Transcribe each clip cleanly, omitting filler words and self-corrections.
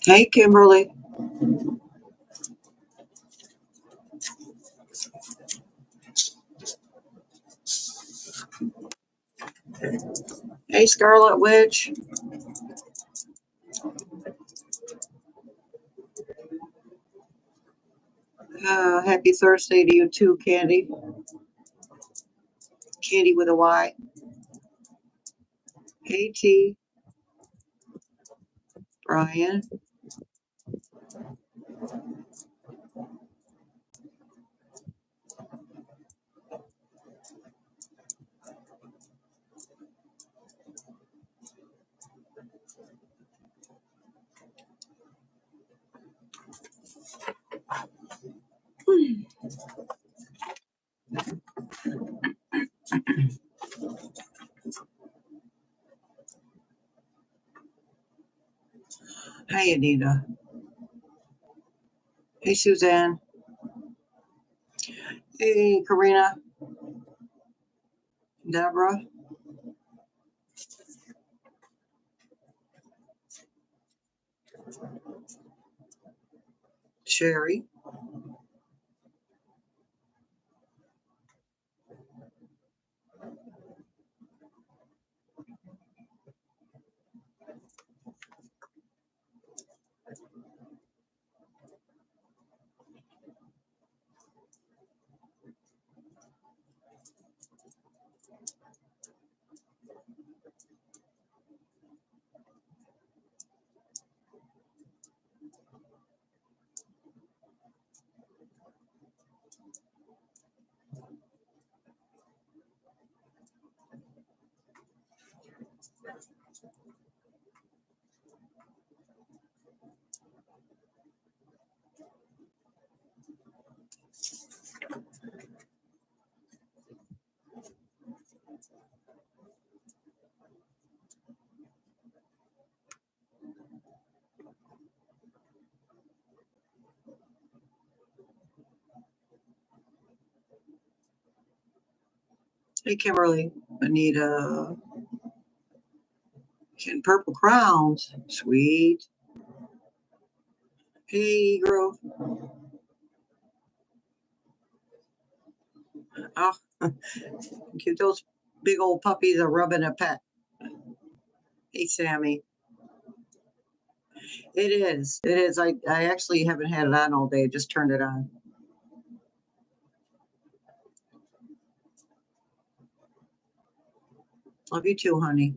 Hey, Kimberly. Hey, Scarlet Witch. Happy Thursday to you too, Candy. Candy with a Y. Hey, T. Brian. Hi, Anita. Hey, Suzanne. Hey, Karina. Deborah. Sherry. Hey, Kimberly. Anita. And Purple Crowns. Sweet. Hey, Grove. Oh, give those big old puppies a rub and a pet. Hey, Sammy. It is. It is. I actually haven't had it on all day. Just turned it on. Love you too, honey.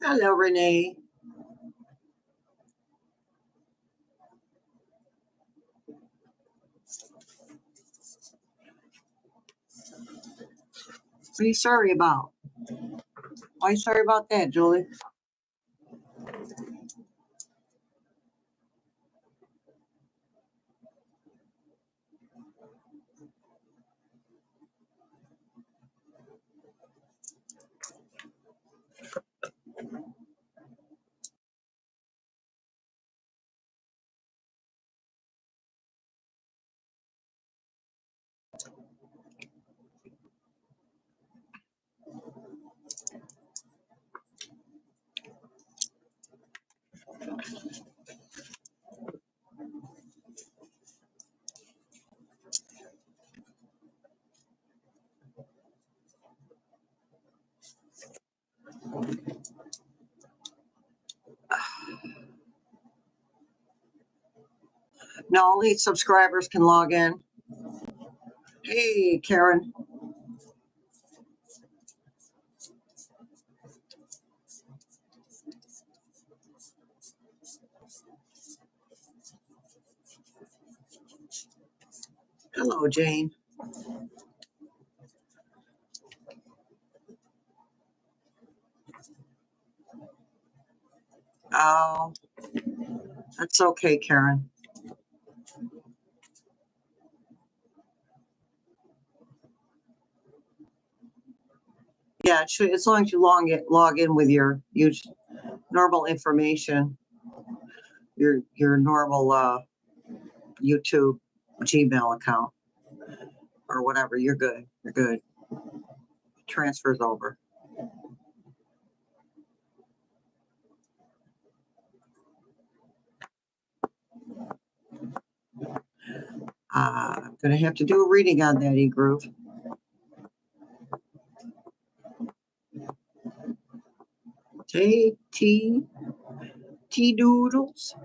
Hello, Renee. What are you sorry about? Why are you sorry about that, Julie? No, only subscribers can log in. Hey, Karen. Hello, Jane. Oh, that's okay, Karen. Yeah, it should, as long as you log in with your normal information, your normal YouTube Gmail account or whatever, you're good. You're good. Transfers over. I'm going to have to do a reading on that, E-Groove. T-doodles.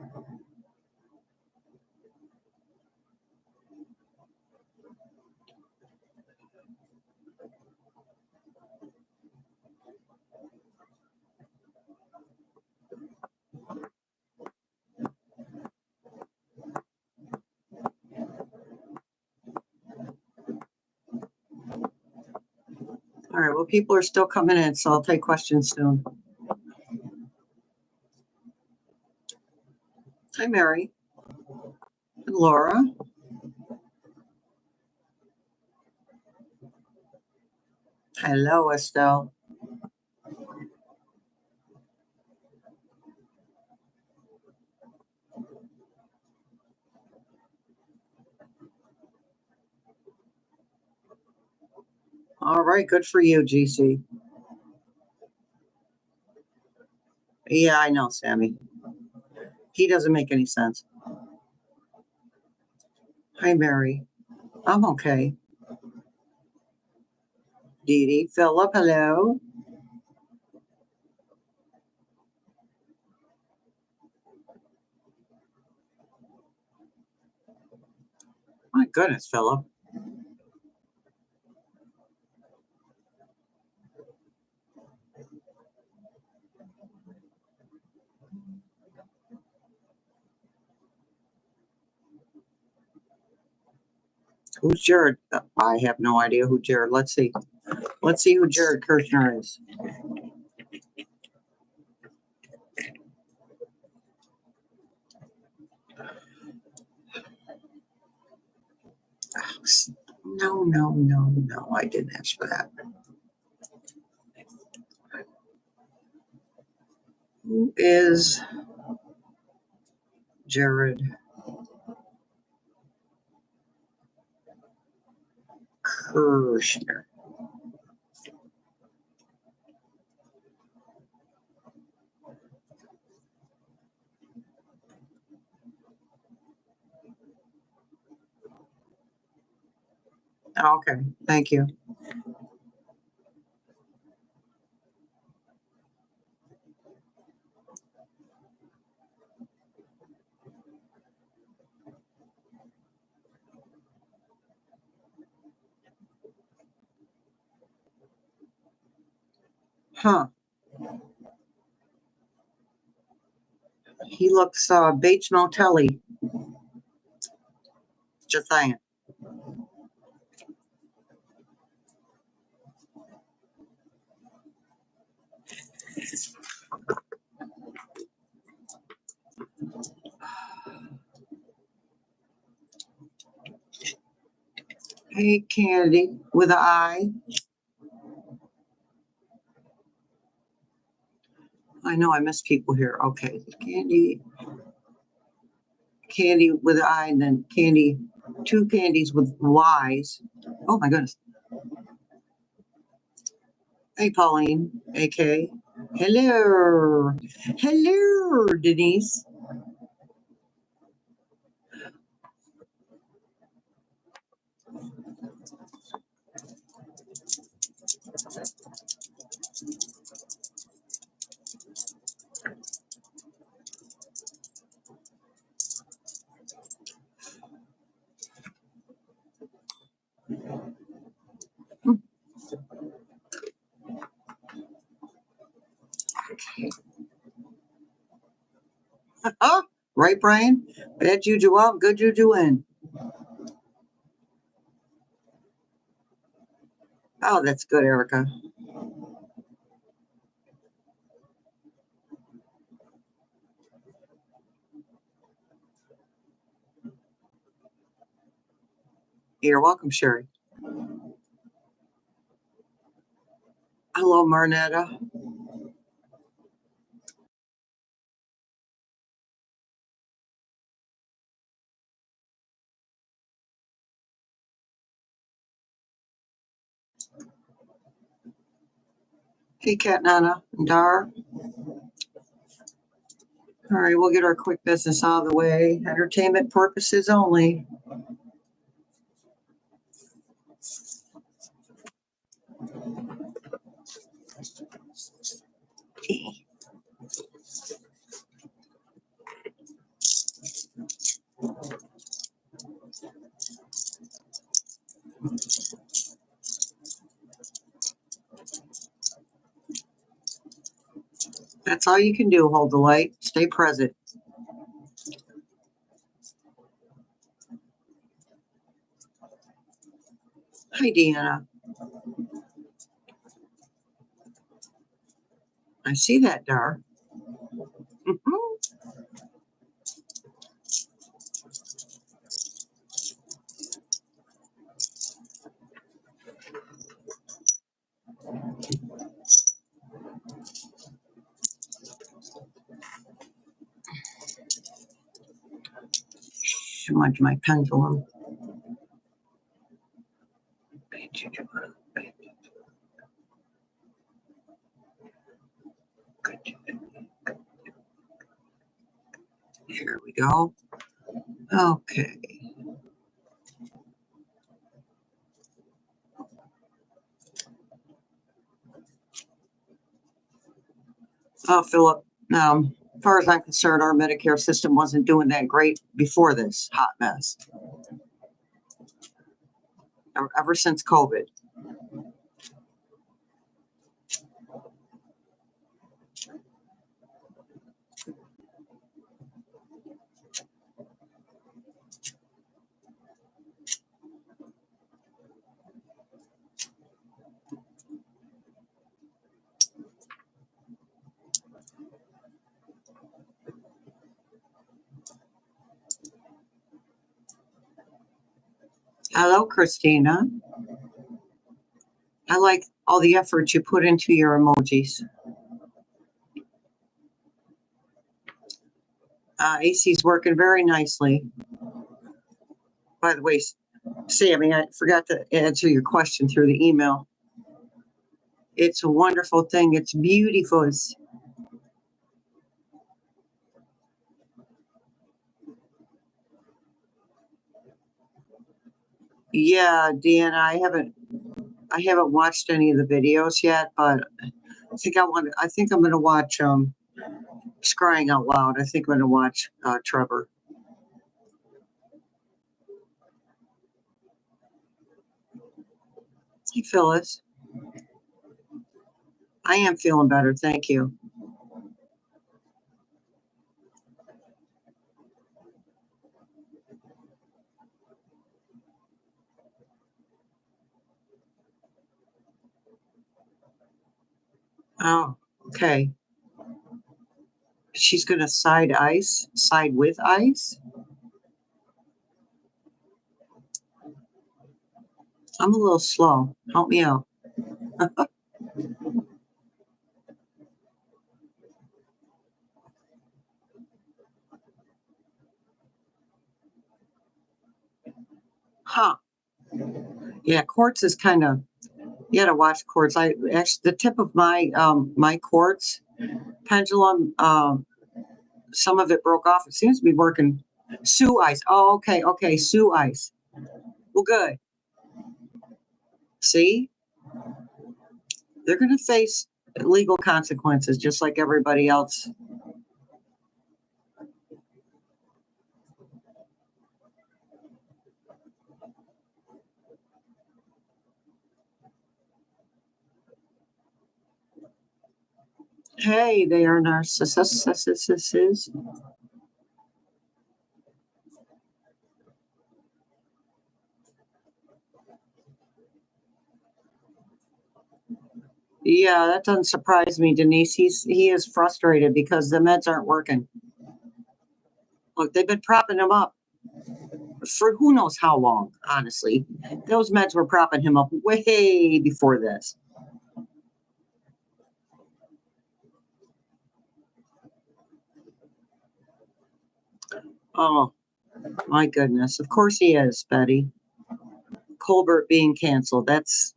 All right, well, people are still coming in, so I'll take questions soon. Hi, Mary. And Laura. Hello, Estelle. All right, good for you, GC. Yeah, I know, Sammy. He doesn't make any sense. Hi, Mary. I'm okay. Dee Dee. Philip, hello. My goodness, Philip. Who's Jared? I have no idea who Jared. Let's see. Let's see who Jared Kirshner is. No. I didn't ask for that. Who is Jared Kirshner? Okay, thank you. Huh. He looks Bates Motel-y. Just saying. Hey, Candy, with an I. I know I miss people here. Okay, Candy with an I, and then Candy, two Candies with Y's. Oh my goodness. Hey, Pauline, AK. Hello. Hello, Denise. Oh, right, Brian? Bad juju out, good juju in. Oh, that's good, Erica. You're welcome, Sherry. Hello, Marnetta. Hey, Cat Nana and Dar. All right, we'll get our quick business out of the way. Entertainment purposes only. That's all you can do. Hold the light. Stay present. Hi, Deanna. I see that, Dar. Too much my pendulum. Here we go. Okay. Oh, Philip, as far as I'm concerned, our Medicare system wasn't doing that great before this hot mess. Ever since COVID. Hello, Christina. I like all the effort you put into your emojis. AC's working very nicely. By the way, Sammy, I forgot to answer your question through the email. It's a wonderful thing. It's beautiful. Yeah, Deanna, I haven't watched any of the videos yet, but I think I'm gonna watch Scrying Out Loud. I think I'm gonna watch Trevor. Hey, Phyllis. I am feeling better, thank you. Oh, okay. She's gonna side with ice. I'm a little slow. Help me out. Huh. Yeah, quartz is kind of, you gotta watch quartz. I actually, the tip of my my quartz pendulum, some of it broke off. It seems to be working. Sue ice. Oh, okay, Sue ice. Well, good. See, they're gonna face legal consequences just like everybody else. Hey, they are narcissists. Yeah, that doesn't surprise me, Denise. He is frustrated because the meds aren't working. Look, they've been propping him up for who knows how long, honestly. Those meds were propping him up way before this. Oh, my goodness. Of course he is, Betty. Colbert being canceled. That's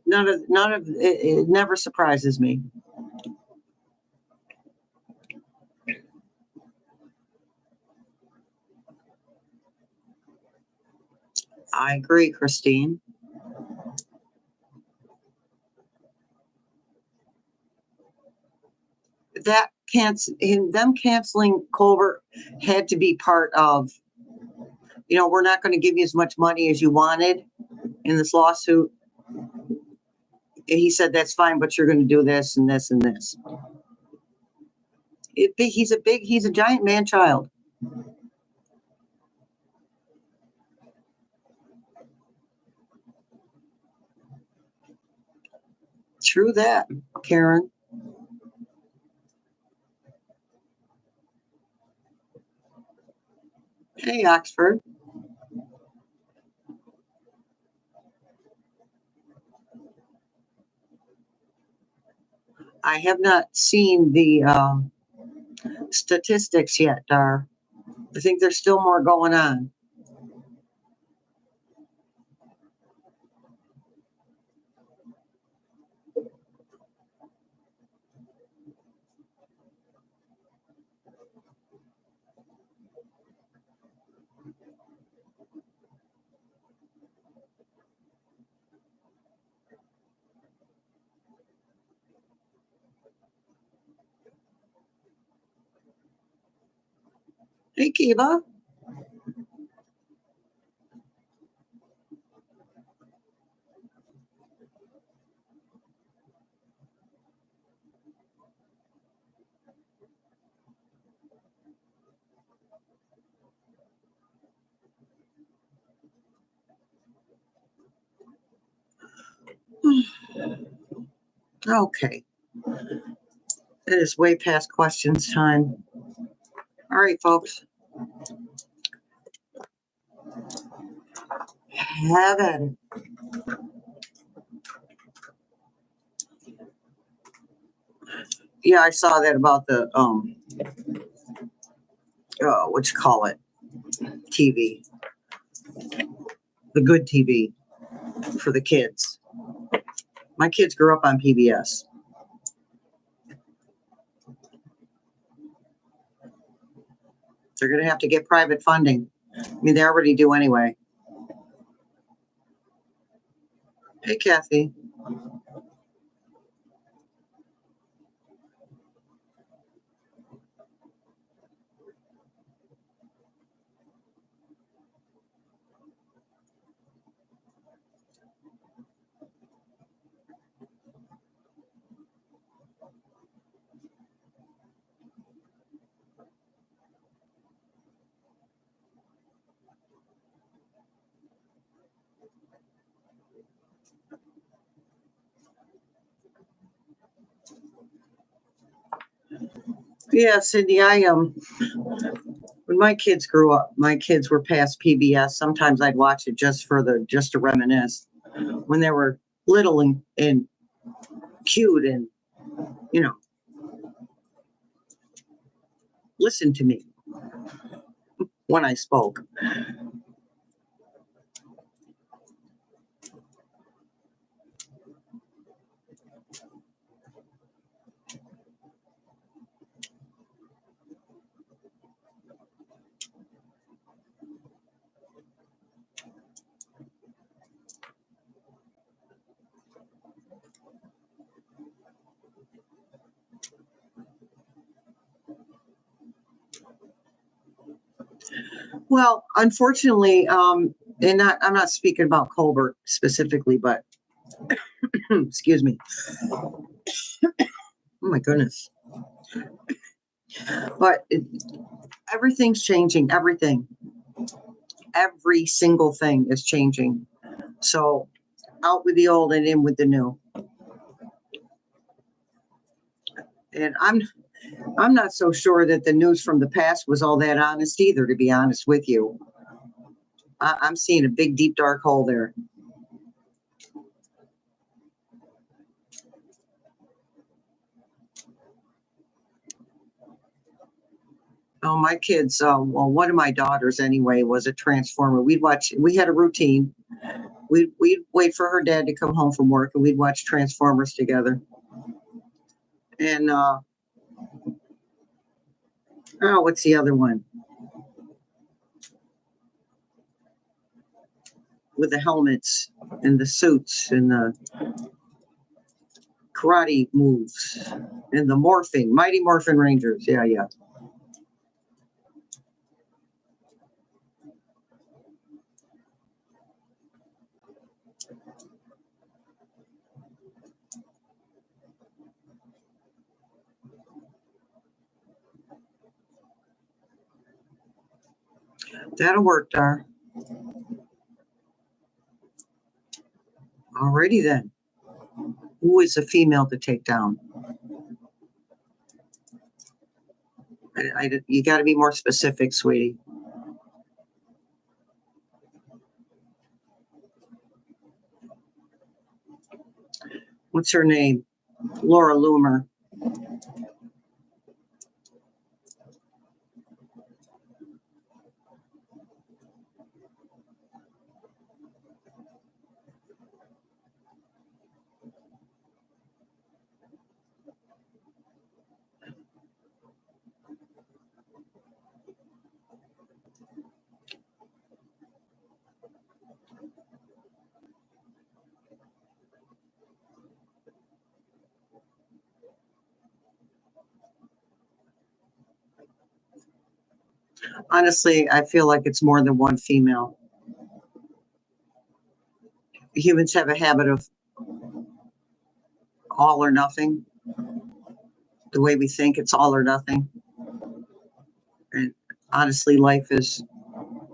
none of it never surprises me. I agree, Christine. That them canceling Colbert had to be part of, we're not going to give you as much money as you wanted in this lawsuit. And he said, that's fine, but you're going to do this and this and this. He's a giant man child. True that, Karen. Hey, Oxford. I have not seen the statistics yet, Dar. I think there's still more going on. Hey, Kiva. Okay. It is way past questions time. All right, folks. Have at it. Yeah, I saw that about the what you call it, TV, the good TV for the kids. My kids grew up on PBS. They're going to have to get private funding. I mean, they already do anyway. Hey, Kathy. Yeah, Cindy, when my kids grew up, my kids were past PBS. Sometimes I'd watch it just to reminisce when they were little and cute and, listen to me when I spoke. Well, unfortunately, I'm not speaking about Colbert specifically, but excuse me. Oh my goodness. But everything's changing. Everything. Every single thing is changing. So out with the old and in with the new. And I'm not so sure that the news from the past was all that honest either, to be honest with you. I'm seeing a big, deep, dark hole there. Oh, my kids, well, one of my daughters anyway was a transformer. We had a routine. We'd wait for her dad to come home from work and we'd watch Transformers together. And, what's the other one? With the helmets and the suits and the karate moves and the morphing, Mighty Morphin Rangers. Yeah. That'll work, Dar. Alrighty then. Who is a female to take down? You got to be more specific, sweetie. What's her name? Laura Loomer. Honestly, I feel like it's more than one female. Humans have a habit of all or nothing. The way we think, it's all or nothing. And honestly, life is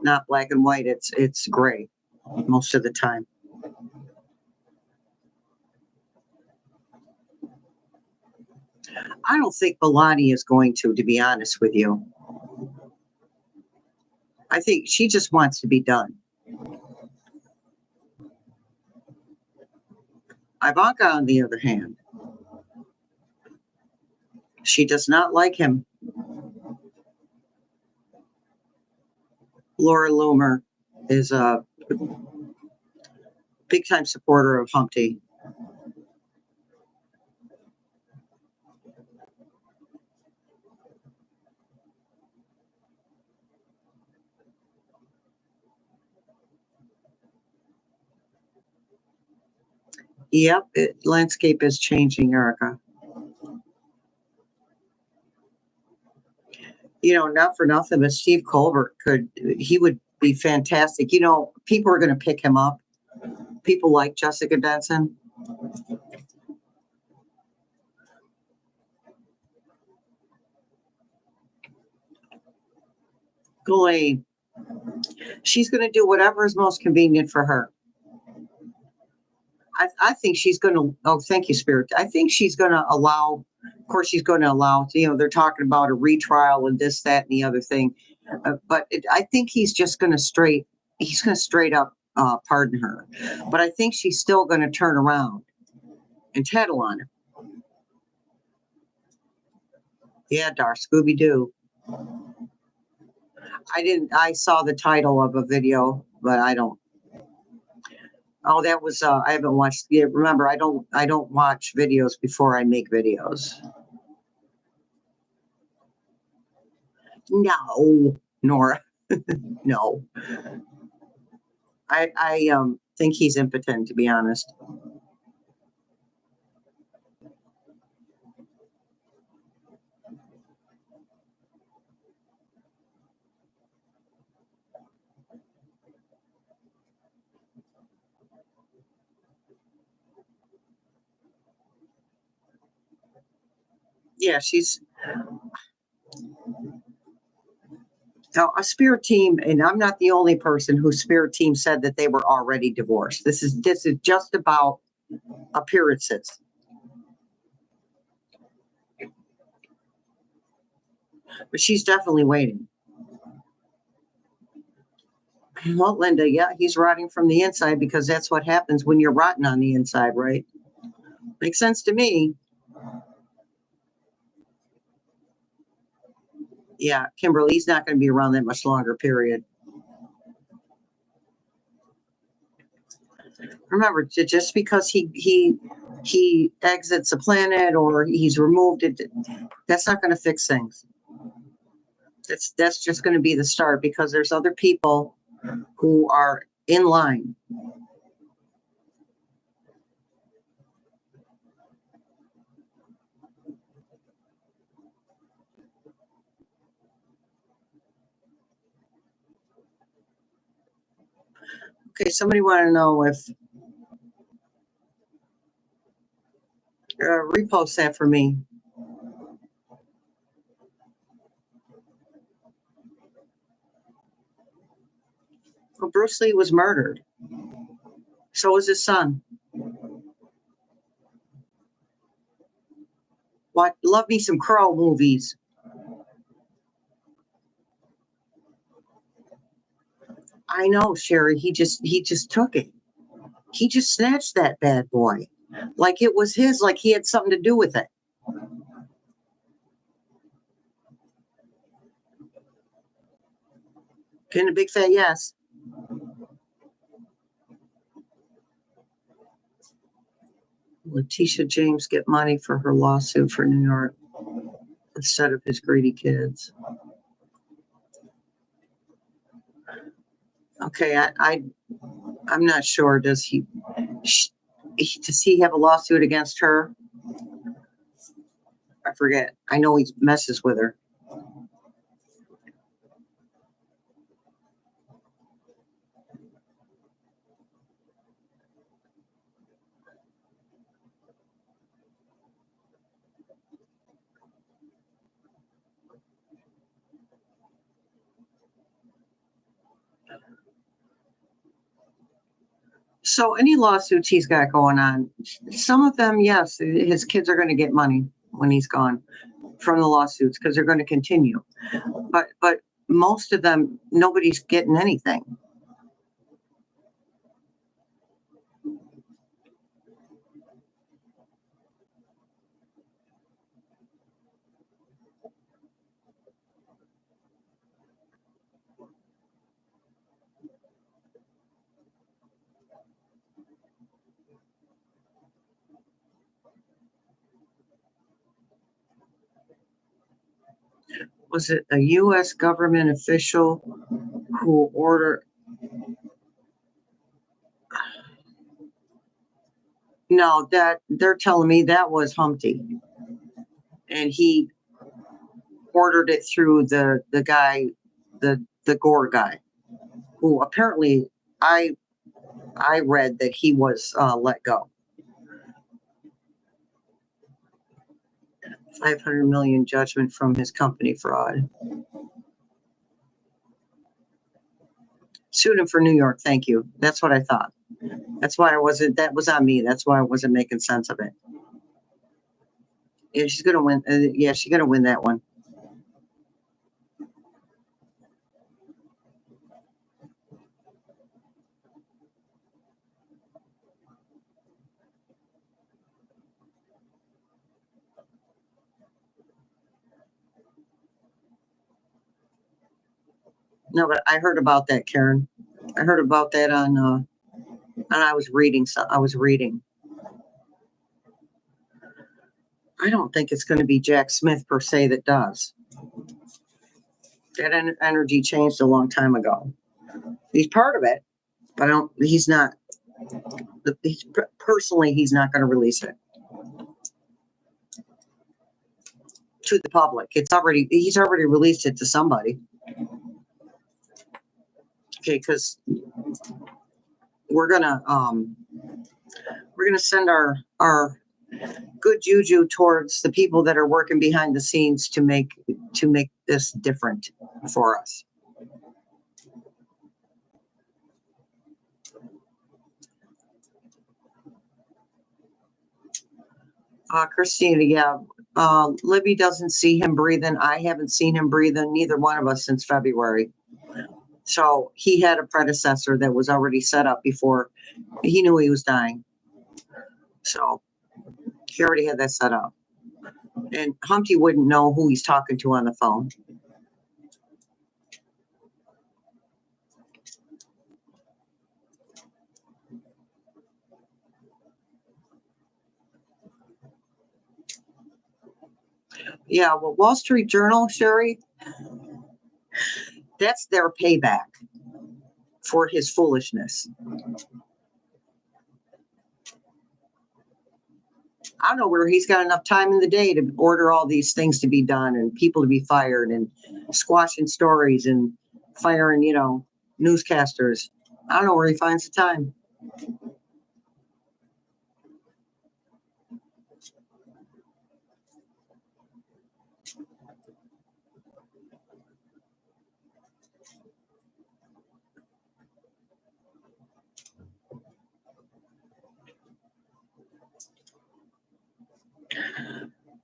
not black and white. It's gray most of the time. I don't think Milani is going to be honest with you. I think she just wants to be done. Ivanka, on the other hand, she does not like him. Laura Loomer is a big-time supporter of Humpty. Yep, landscape is changing, Erica. Not for nothing, but Steve Colbert he would be fantastic. People are going to pick him up. People like Jessica Benson. Ghislaine. She's going to do whatever is most convenient for her. I think she's going to, thank you, Spirit. I think she's going to allow, of course, she's going to allow, they're talking about a retrial and this, that, and the other thing. But I think he's going to straight up pardon her. But I think she's still going to turn around and tattle on him. Yeah, Dar, Scooby-Doo. I saw the title of a video, but I don't. Oh, that was, I haven't watched. Yeah, remember, I don't watch videos before I make videos. No, Nora. No. I think he's impotent, to be honest. Yeah, she's now a spirit team, and I'm not the only person whose spirit team said that they were already divorced. This is just about appearances. But she's definitely waiting. Well, Linda, yeah, he's rotting from the inside because that's what happens when you're rotten on the inside, right? Makes sense to me. Yeah, Kimberly's not going to be around that much longer, period. Remember, just because he exits the planet or he's removed it, that's not going to fix things. That's just going to be the start, because there's other people who are in line. Okay, somebody want to know if repost that for me. Well, Bruce Lee was murdered. So was his son. What? Love me some Crow movies. I know, Sherry. He just took it. He just snatched that bad boy, like it was his, like he had something to do with it. In a big fat yes. Letitia James get money for her lawsuit for New York instead of his greedy kids. Okay, I'm not sure. Does he have a lawsuit against her? I forget. I know he messes with her. So any lawsuits he's got going on, some of them, yes, his kids are going to get money when he's gone from the lawsuits because they're going to continue. But most of them, nobody's getting anything. Was it a U.S. government official who ordered? No, that they're telling me that was Humpty, and he ordered it through the guy, the Gore guy, who apparently I read that he was let go. 500 million judgment from his company fraud. Sued him for New York. Thank you. That's what I thought. That's why I wasn't. That was on me. That's why I wasn't making sense of it. Yeah, she's gonna win. Yeah, she's gonna win that one. No, but I heard about that, Karen. I heard about that on. And I was reading. So I was reading. I don't think it's going to be Jack Smith per se that does. That energy changed a long time ago. He's part of it, but I don't. He's not. Personally, he's not going to release it to the public. He's already released it to somebody. Okay, because we're gonna send our good juju towards the people that are working behind the scenes to make this different for us. Christina, yeah. Libby doesn't see him breathing. I haven't seen him breathing, neither one of us, since February. So he had a predecessor that was already set up before he knew he was dying. So he already had that set up. And Humpty wouldn't know who he's talking to on the phone. Yeah, well, Wall Street Journal, Sherry, that's their payback for his foolishness. I don't know where he's got enough time in the day to order all these things to be done and people to be fired and squashing stories and firing, newscasters. I don't know where he finds the time.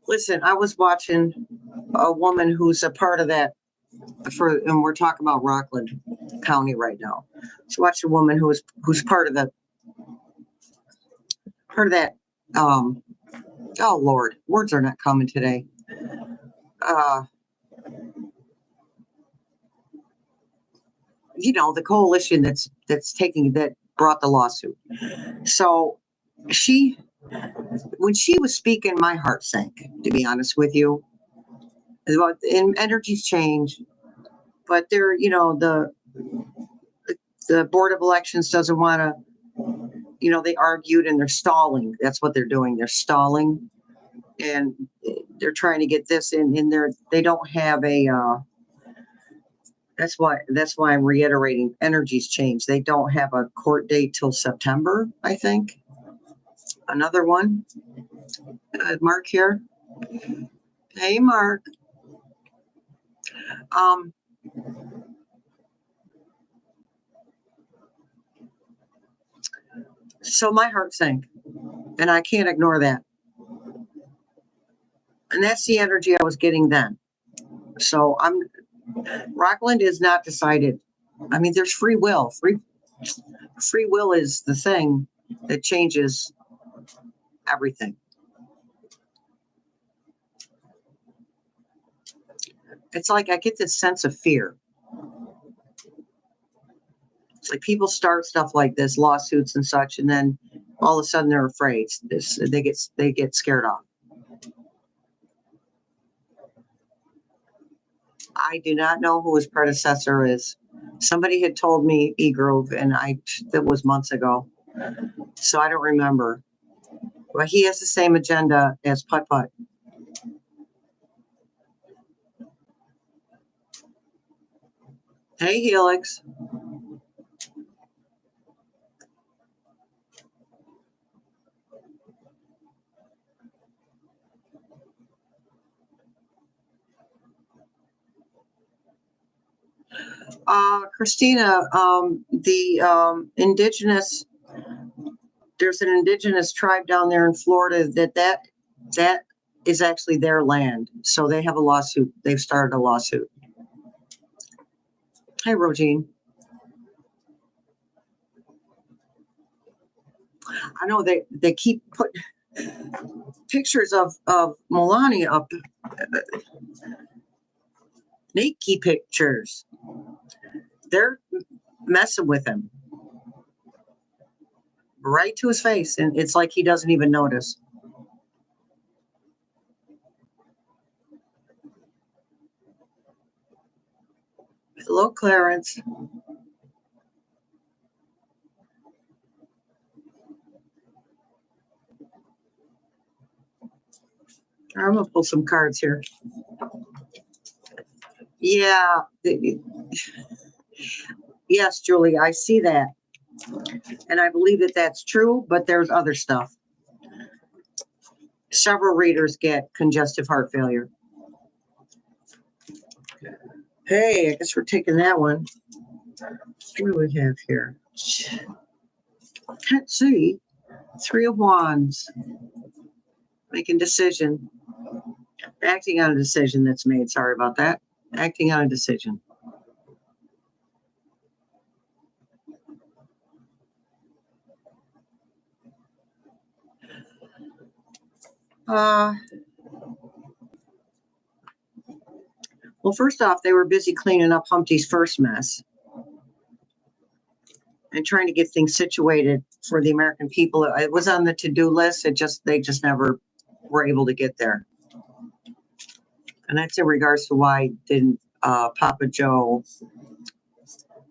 Listen, I was watching a woman who's a part of that and we're talking about Rockland County right now. So watch a woman who's part of that. Oh Lord, words are not coming today. The coalition that brought the lawsuit. So when she was speaking, my heart sank, to be honest with you. And energies change, but the Board of Elections doesn't want to, they argued and they're stalling. That's what they're doing. They're stalling and they're trying to get this in there. They don't have that's why I'm reiterating energies change. They don't have a court date till September, I think. Another one. Mark here. Hey, Mark. So my heart sank, and I can't ignore that. And that's the energy I was getting then. So Rockland is not decided. I mean, there's free will. Free will is the thing that changes everything. It's like I get this sense of fear. It's like people start stuff like this, lawsuits and such, and then all of a sudden they're afraid. They get scared off. I do not know who his predecessor is. Somebody had told me E-Grove, and that was months ago, so I don't remember. But he has the same agenda as Putt Putt. Hey, Helix. Christina, the indigenous, there's an indigenous tribe down there in Florida that is actually their land. So they have a lawsuit. They've started a lawsuit. Hey, Rogine. I know they keep putting pictures of Melania up. Naked pictures. They're messing with him right to his face, and it's like he doesn't even notice. Hello, Clarence. I'm gonna pull some cards here. Yeah. Yes, Julie, I see that. And I believe that that's true, but there's other stuff. Several readers get congestive heart failure. Hey, I guess we're taking that one. What do we have here? Can't see. 3 of Wands. Making decision. Acting on a decision that's made. Sorry about that. Acting on a decision. Well, first off, they were busy cleaning up Humpty's first mess and trying to get things situated for the American people. It was on the to-do list. They just never were able to get there. And that's in regards to why didn't Papa Joe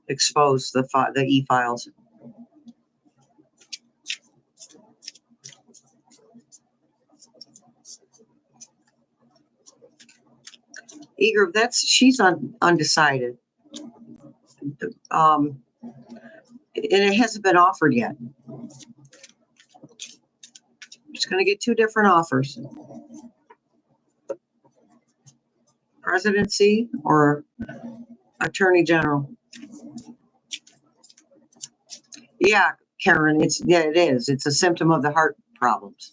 expose the e-files. Eager, she's undecided. And it hasn't been offered yet. She's going to get 2 different offers. Presidency or Attorney General. Yeah, Karen, it is. It's a symptom of the heart problems.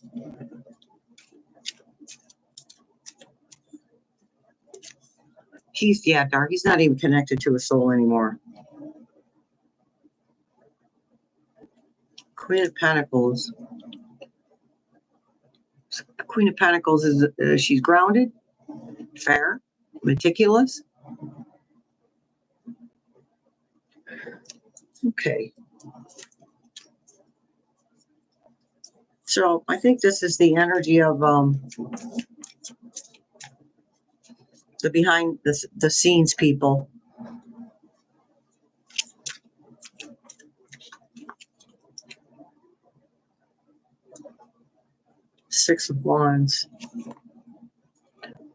Dark. He's not even connected to his soul anymore. Queen of Pentacles. Queen of Pentacles is she's grounded, fair, meticulous. Okay. So I think this is the energy of the behind the scenes people. Six of Wands.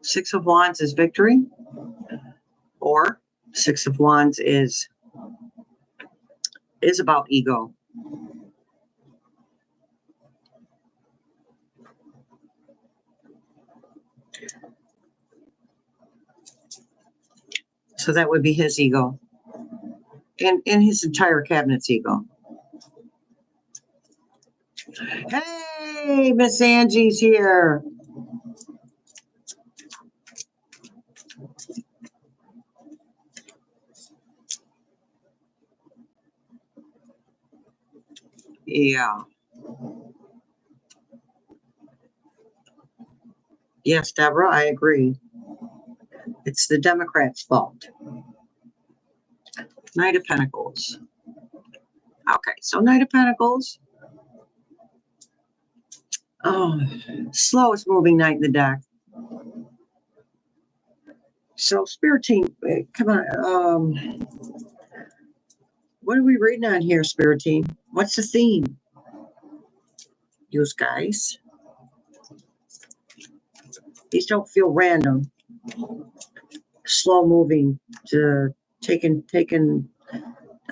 6 of Wands is victory, or 6 of Wands is about ego. So that would be his ego. And his entire cabinet's ego. Hey, Miss Angie's here. Yeah. Yes, Deborah, I agree. It's the Democrats' fault. Knight of Pentacles. Okay, so Knight of Pentacles. Oh, slowest moving knight in the deck. So, Spirit Team, come on. What are we reading on here, Spirit Team? What's the theme? You guys. These don't feel random. Slow moving to taking.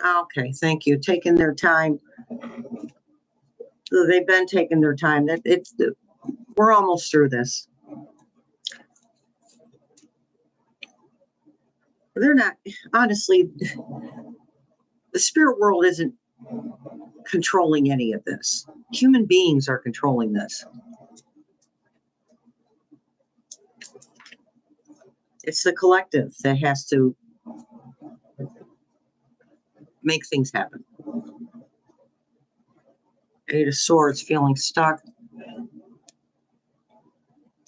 Okay, thank you. Taking their time. They've been taking their time. We're almost through this. They're not, honestly, the spirit world isn't controlling any of this. Human beings are controlling this. It's the collective that has to make things happen. Eight of Swords, feeling stuck.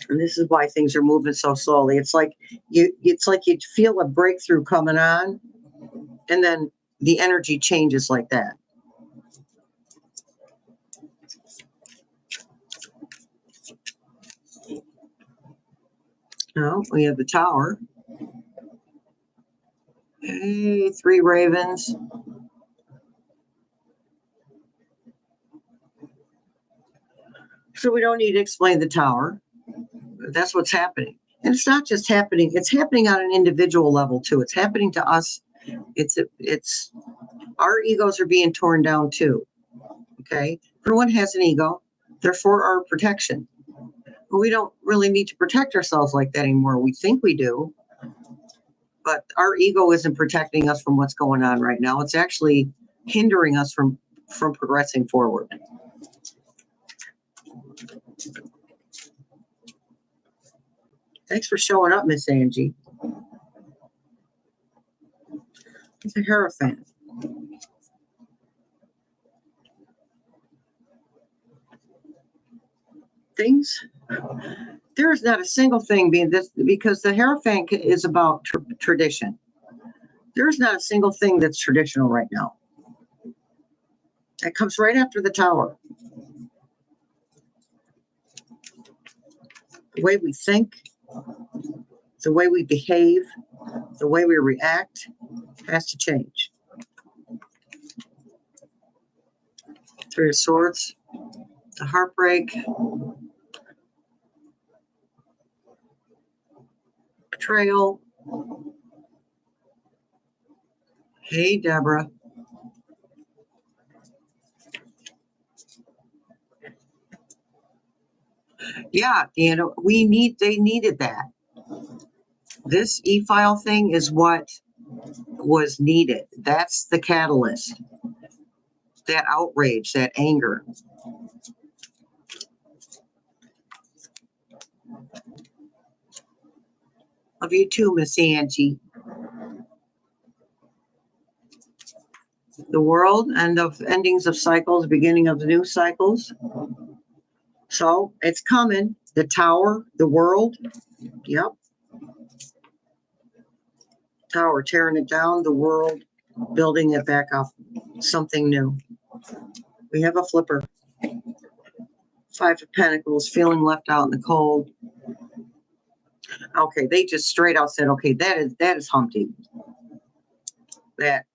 And this is why things are moving so slowly. It's like you'd feel a breakthrough coming on, and then the energy changes like that. Now we have the Tower. Hey, 3 ravens. So we don't need to explain the Tower. That's what's happening. And it's not just happening. It's happening on an individual level too. It's happening to us. It's our egos are being torn down too. Okay. Everyone has an ego. They're for our protection. But we don't really need to protect ourselves like that anymore. We think we do. But our ego isn't protecting us from what's going on right now. It's actually hindering us from progressing forward. Thanks for showing up, Miss Angie. It's a Hierophant. There is not a single thing being this, because the Hierophant is about tradition. There's not a single thing that's traditional right now. That comes right after the Tower. The way we think, The way we behave, the way we react has to change. Three of Swords, the heartbreak, betrayal. Hey, Deborah. Yeah, you know, they needed that. This e-file thing is what was needed. That's the catalyst. That outrage, that anger. Love you too, Miss Angie. The world, end of endings of cycles, beginning of the new cycles. So it's coming. The tower, the world. Yep. Tower, tearing it down, the world, building it back up. Something new. We have a flipper. Five of Pentacles, feeling left out in the cold. Okay, they just straight out said, okay, that is Humpty. That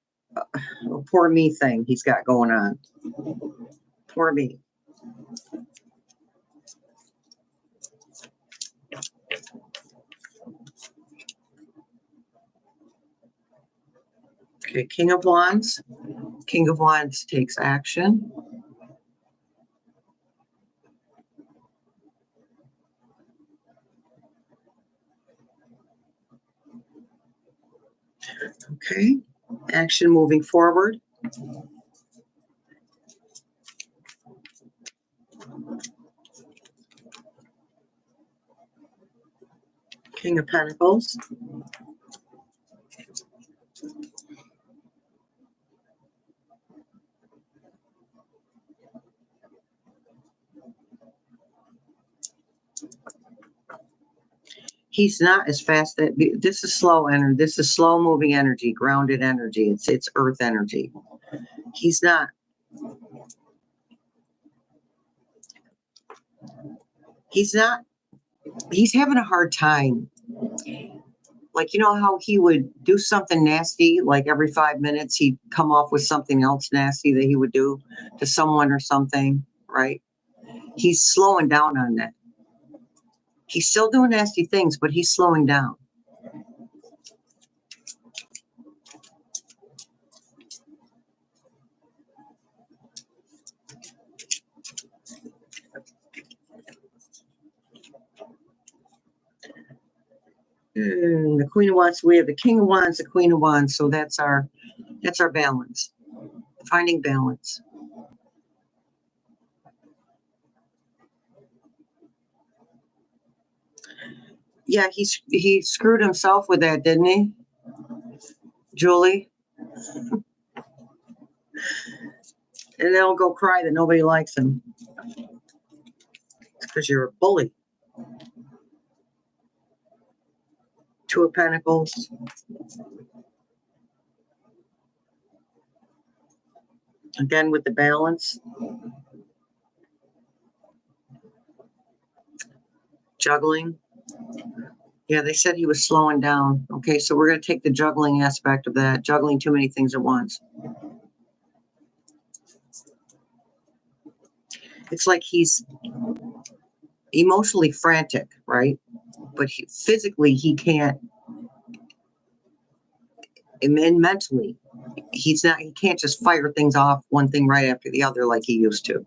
poor me thing he's got going on. Poor me. Okay, King of Wands. King of Wands takes action. Okay, action moving forward. King of Pentacles. He's not as fast. This is slow energy. This is slow moving energy, grounded energy. It's earth energy. He's not. He's having a hard time. Like, you know how he would do something nasty, like every 5 minutes he'd come off with something else nasty that he would do to someone or something, right? He's slowing down on that. He's still doing nasty things, but he's slowing down. The Queen of Wands, we have the King of Wands, the Queen of Wands, so that's our balance. Finding balance. Yeah, he screwed himself with that, didn't he? Julie. And they'll go cry that nobody likes him. It's because you're a bully. Two of Pentacles. Again with the balance. Juggling. Yeah, they said he was slowing down. Okay, so we're going to take the juggling aspect of that. Juggling too many things at once. It's like he's emotionally frantic, right? But physically he can't. And mentally, he can't just fire things off one thing right after the other like he used to.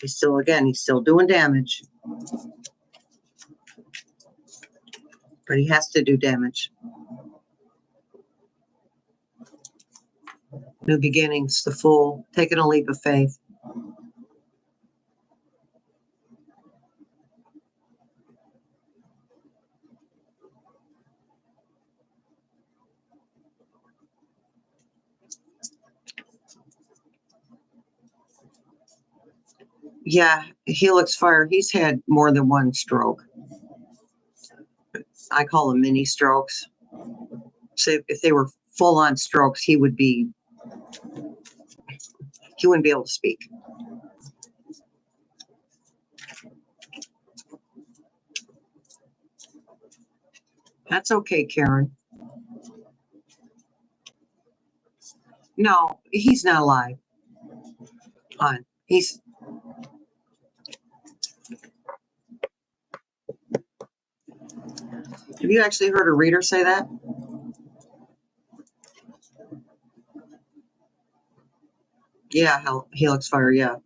He's still doing damage. But he has to do damage. New beginnings, the Fool, taking a leap of faith. Yeah, Helix Fire, he's had more than one stroke. I call them mini strokes. So if they were full-on strokes, he wouldn't be able to speak. That's okay, Karen. No, he's not alive. Hon. He's... Have you actually heard a reader say that? Yeah, Helix Fire, yeah.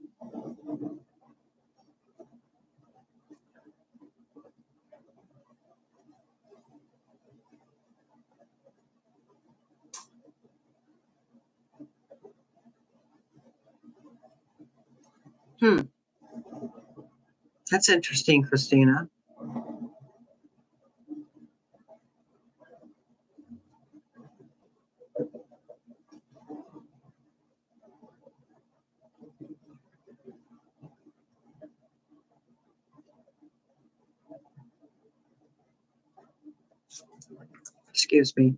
That's interesting, Christina. Excuse me.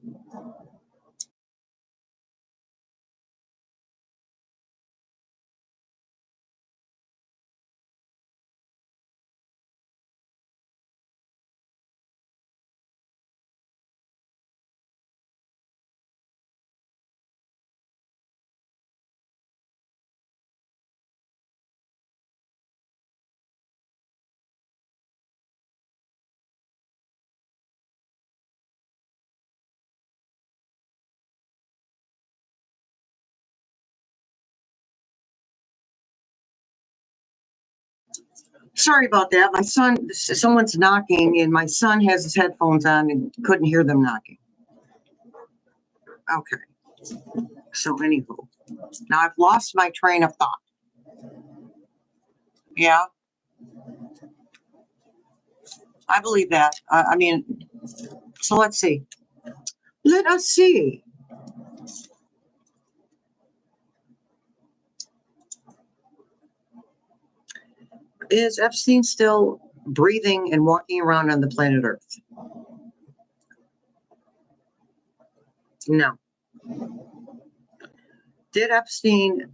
Sorry about that. My son, someone's knocking, and my son has his headphones on and couldn't hear them knocking. Okay. So, anywho, now I've lost my train of thought. Yeah, I believe that. I mean, so let's see. Let us see. Is Epstein still breathing and walking around on the planet Earth? No. Did Epstein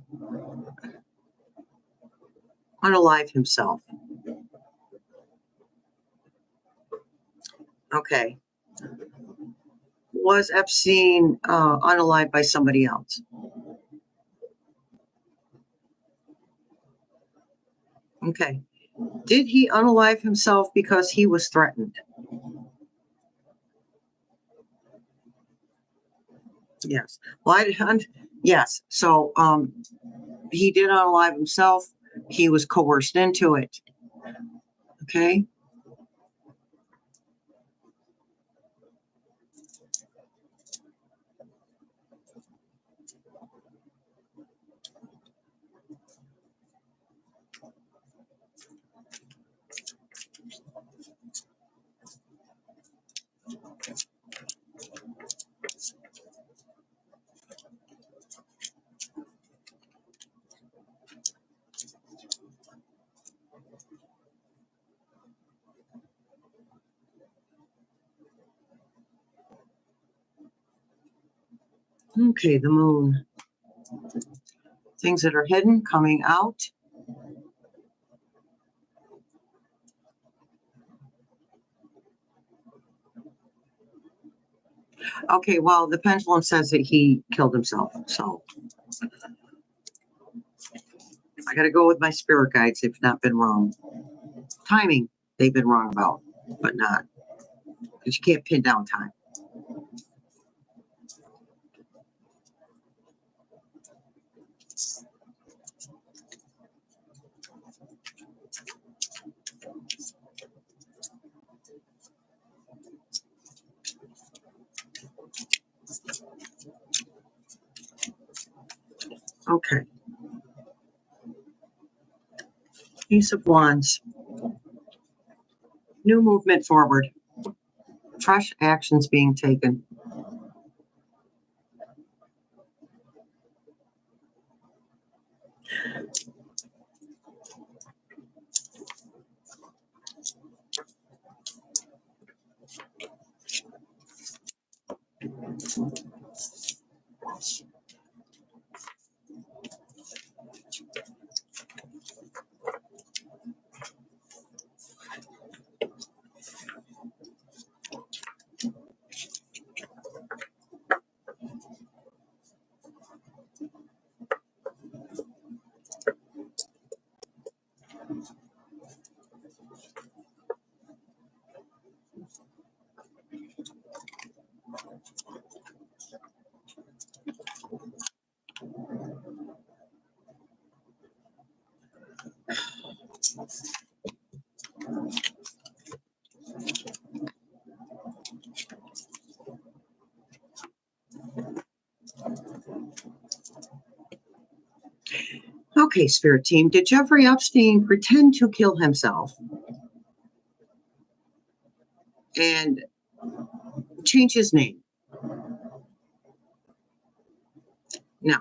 unalive himself? Okay. Was Epstein unalived by somebody else? Okay. Did he unalive himself because he was threatened? Yes. Well, yes. So he did unalive himself. He was coerced into it. Okay. Okay, the moon. Things that are hidden coming out. Okay, well, the pendulum says that he killed himself. So I got to go with my spirit guides. They've not been wrong. Timing, they've been wrong about, but not. Because you can't pin down time. Okay. Ace of Wands. New movement forward. Fresh actions being taken. Okay, Spirit Team, did Jeffrey Epstein pretend to kill himself and change his name? No.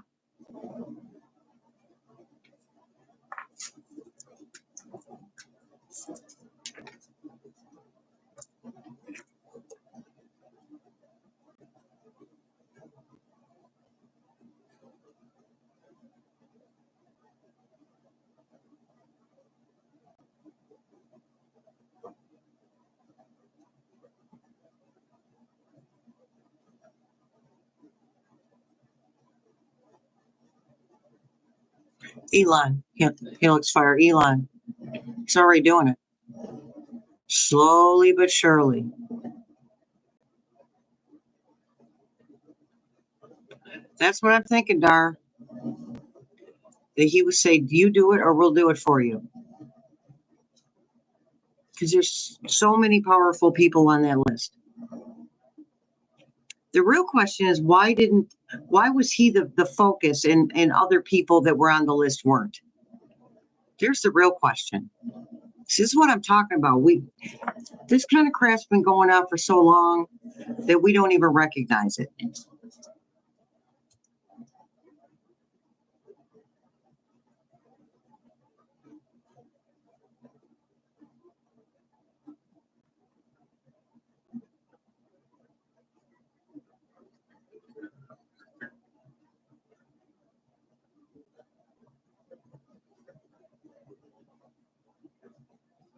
Elon, Helix Fire, Elon. He's already doing it. Slowly but surely. That's what I'm thinking, Dar. That he would say, "Do you do it or we'll do it for you?" Because there's so many powerful people on that list. The real question is, why was he the focus and other people that were on the list weren't? There's the real question. This is what I'm talking about. This kind of crap's been going on for so long that we don't even recognize it.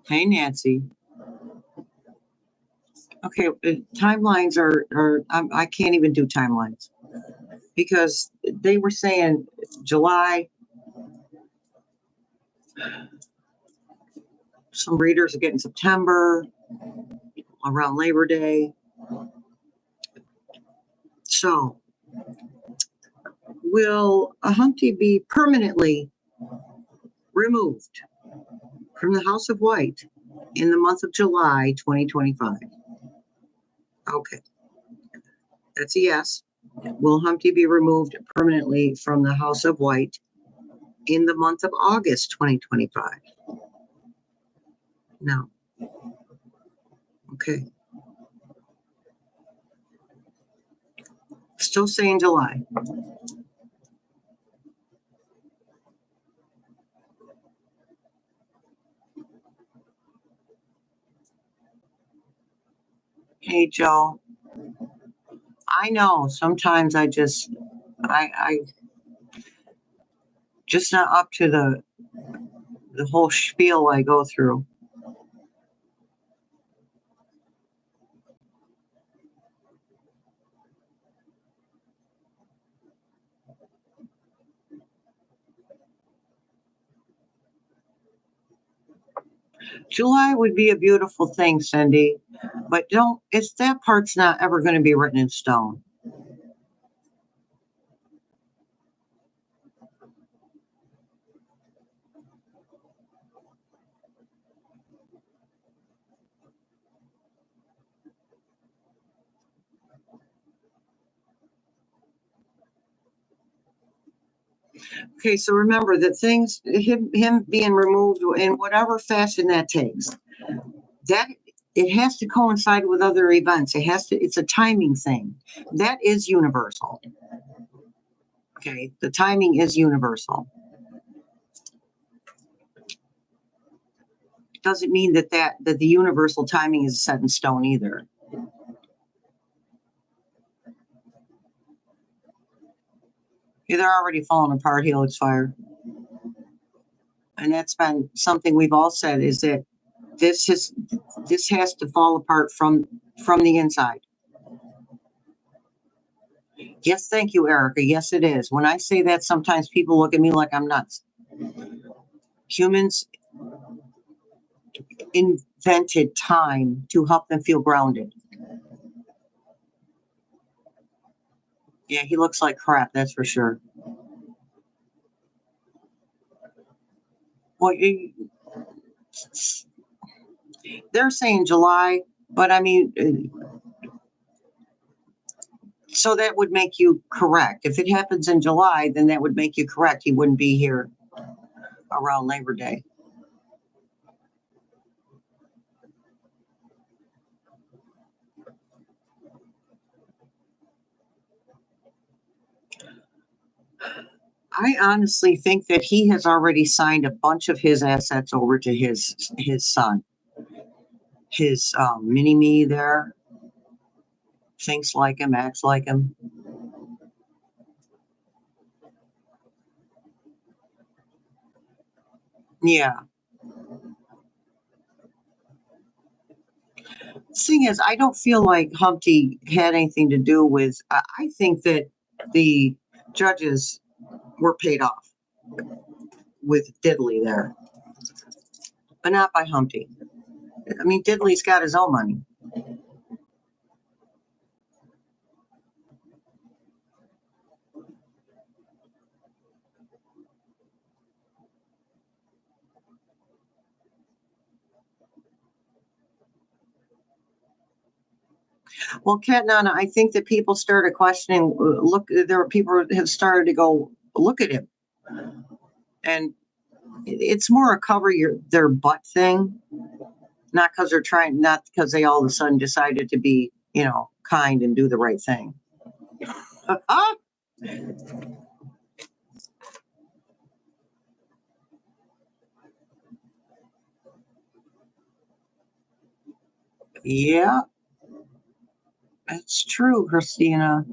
Hey, Nancy. Okay, timelines are I can't even do timelines because they were saying July. Some readers are getting September, around Labor Day. So, will a Humpty be permanently removed from the House of White in the month of July 2025? Okay, that's a yes. Will Humpty be removed permanently from the House of White in the month of August 2025? No. Okay. Still saying July. Hey, Joe. I know sometimes I just not up to the whole spiel I go through. July would be a beautiful thing, Cindy, but that part's not ever going to be written in stone. Okay, so remember that him being removed in whatever fashion that takes, that it has to coincide with other events. It's a timing thing. That is universal. Okay, the timing is universal. Doesn't mean that the universal timing is set in stone either. Yeah, they're already falling apart, Helix Fire. And that's been something we've all said, is that this has to fall apart from the inside. Yes, thank you, Erica. Yes, it is. When I say that, sometimes people look at me like I'm nuts. Humans invented time to help them feel grounded. Yeah, he looks like crap, that's for sure. Well, they're saying July, but I mean, so that would make you correct. If it happens in July, then that would make you correct. He wouldn't be here around Labor Day. I honestly think that he has already signed a bunch of his assets over to his son. His mini-me there thinks like him, acts like him. Yeah. The thing is, I don't feel like Humpty had anything to do with. I think that the judges were paid off with Diddley there, but not by Humpty. I mean, Diddley's got his own money. Well, Cat Nana, I think that people started questioning. Look, there are people have started to go look at him, and it's more a cover their butt thing, not because they're trying, not because they all of a sudden decided to be, kind and do the right thing. Yeah, that's true, Christina.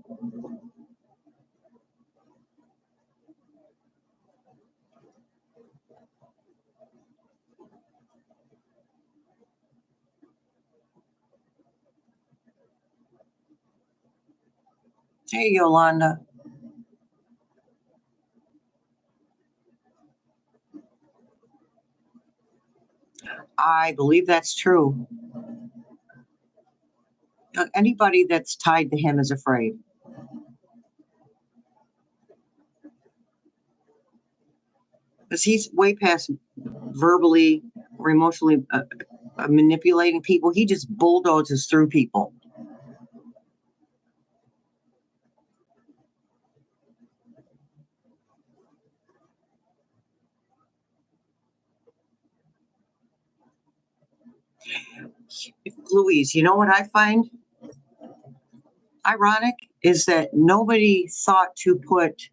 Hey, Yolanda. I believe that's true. Anybody that's tied to him is afraid. Because he's way past verbally or emotionally manipulating people. He just bulldozes through people. Louise, you know what I find ironic is that nobody thought to put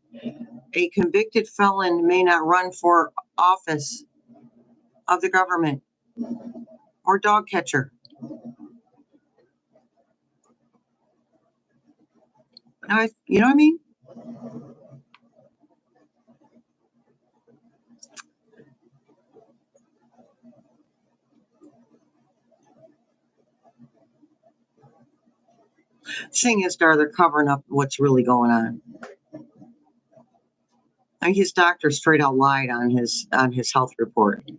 a convicted felon may not run for office of the government or dog catcher. You know what I mean? Thing is, they're covering up what's really going on. And his doctor straight out lied on his health report.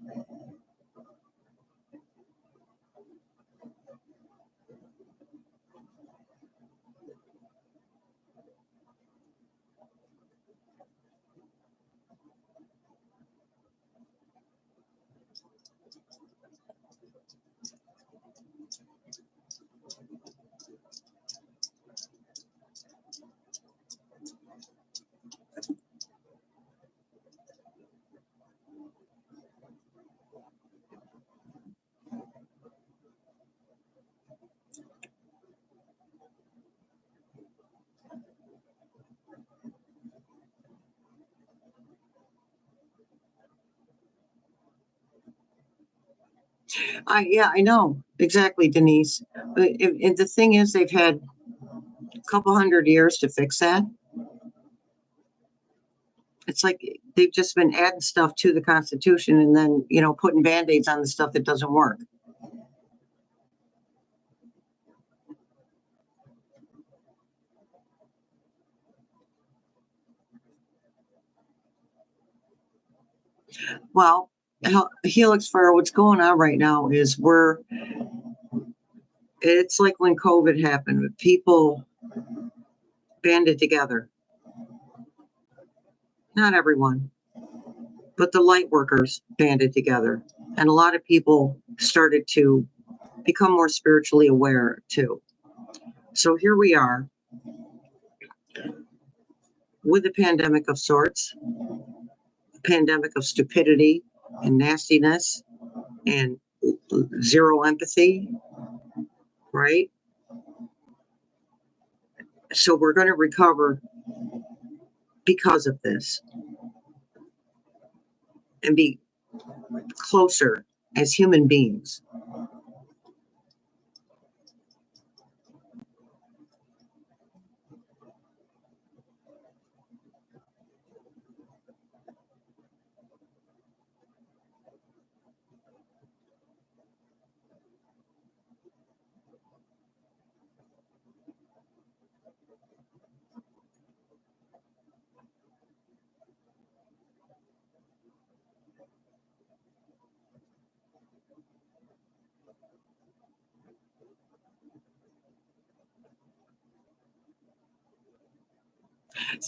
I know exactly, Denise. And the thing is, they've had a couple hundred years to fix that. It's like they've just been adding stuff to the Constitution and then, putting band-aids on the stuff that doesn't work. Well, Helix Fire, what's going on right now is it's like when COVID happened, people banded together. Not everyone, but the light workers banded together. And a lot of people started to become more spiritually aware too. So here we are with a pandemic of sorts. pandemic of stupidity and nastiness and zero empathy, right? So we're going to recover because of this and be closer as human beings.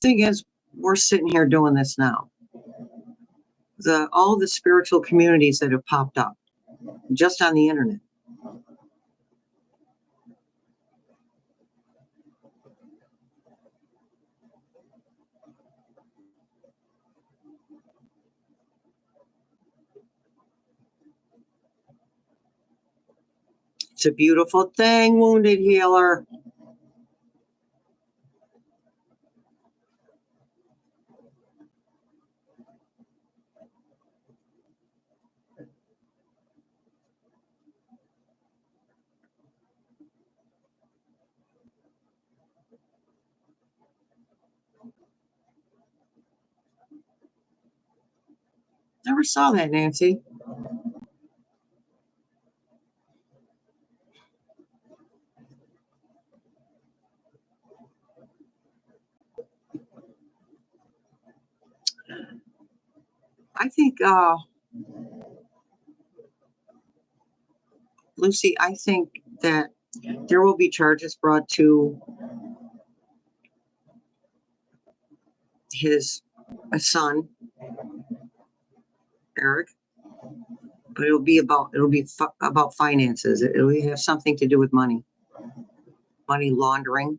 Thing is, we're sitting here doing this now. All the spiritual communities that have popped up just on the internet. It's a beautiful thing, wounded healer. Never saw that, Nancy. I think, Lucy, I think that there will be charges brought to his son, Eric, but it'll be about finances. It'll have something to do with money laundering.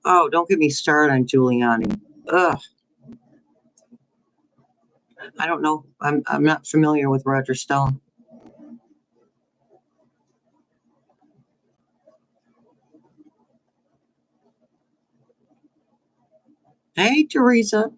Oh, don't get me started on Giuliani. Ugh. I don't know. I'm not familiar with Roger Stone. Hey, Teresa.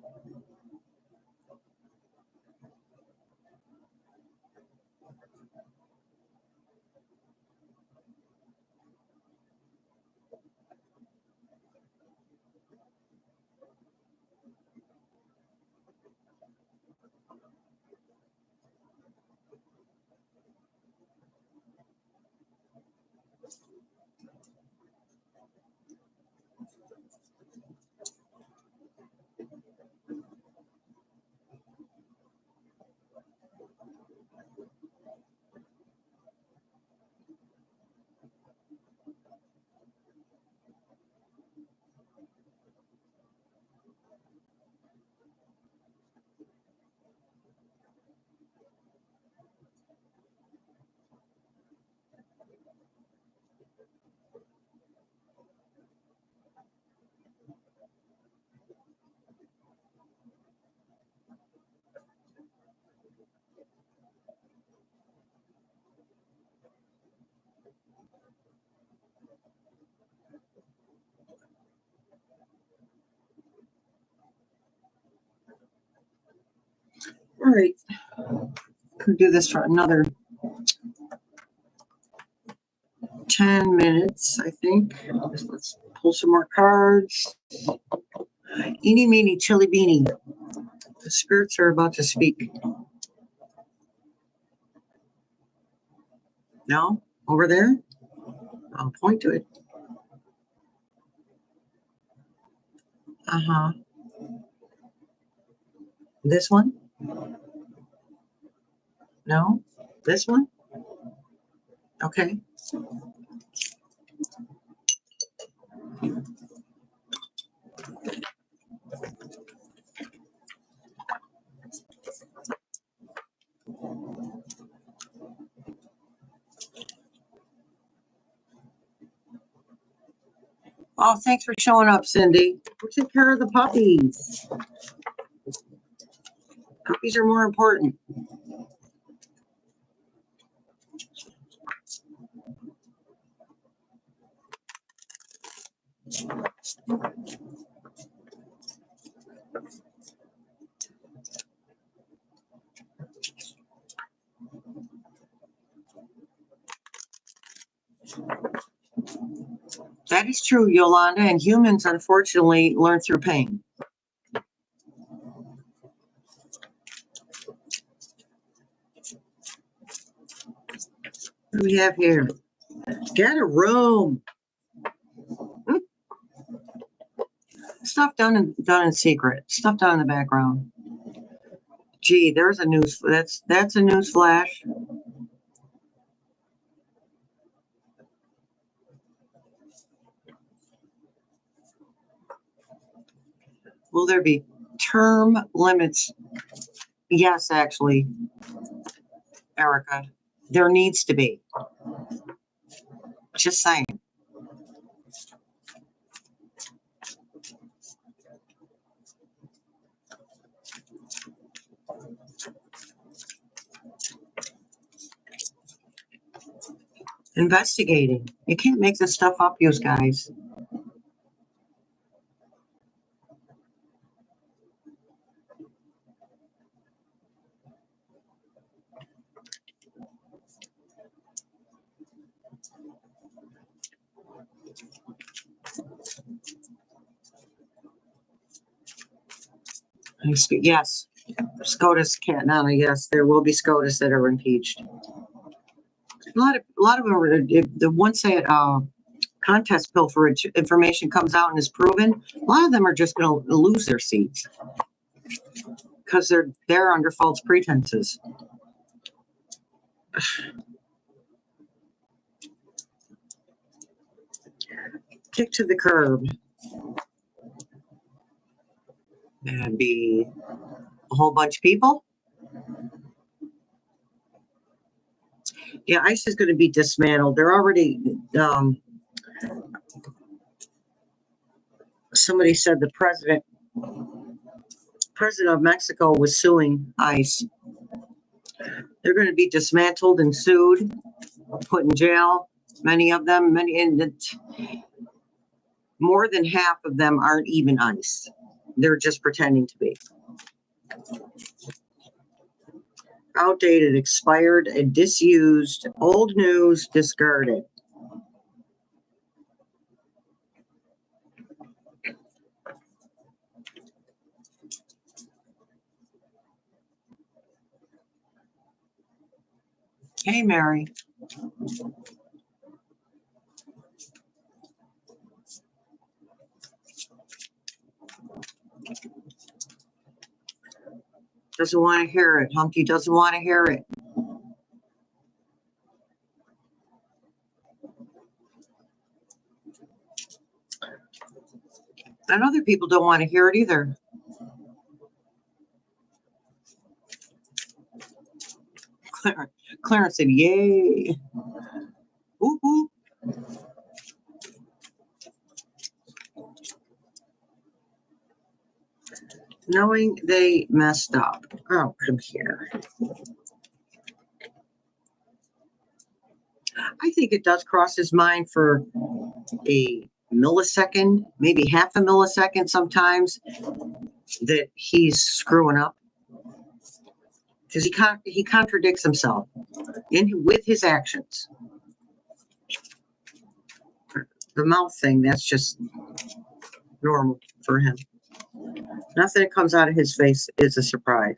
All right. Could do this for another 10 minutes, I think. Let's pull some more cards. Eeny, meeny, chili beanie. The spirits are about to speak. No? Over there? I'll point to it. Uh-huh. This one? No? This one? Okay. Oh, thanks for showing up, Cindy. We'll take care of the puppies. Puppies are more important. That is true, Yolanda, and humans, unfortunately, learn through pain. What do we have here? Get a room. Stuff done in secret. Stuff done in the background. Gee, there's a news. That's a news flash. Will there be term limits? Yes, actually, Erica, there needs to be. Just saying. Investigating. You can't make this stuff up, you guys. Yes, SCOTUS can't. No, yes, there will be SCOTUS that are impeached. A lot of them are the once that contest pilferage information comes out and is proven. A lot of them are just going to lose their seats because they're there under false pretenses. Kick to the curb. That'd be a whole bunch of people. Yeah, ICE is going to be dismantled. They're already. Somebody said the president of Mexico was suing ICE. They're going to be dismantled and sued, put in jail. Many of them, more than half of them aren't even ICE. They're just pretending to be. Outdated, expired, and disused, old news, discarded. Hey, Mary. Doesn't want to hear it. Humpty doesn't want to hear it. And other people don't want to hear it either. Clarence said, yay. Whoop, whoop. Knowing they messed up. Oh, come here. I think it does cross his mind for a millisecond, maybe half a millisecond sometimes, that he's screwing up. Because he contradicts himself with his actions. The mouth thing, that's just normal for him. Nothing that comes out of his face is a surprise.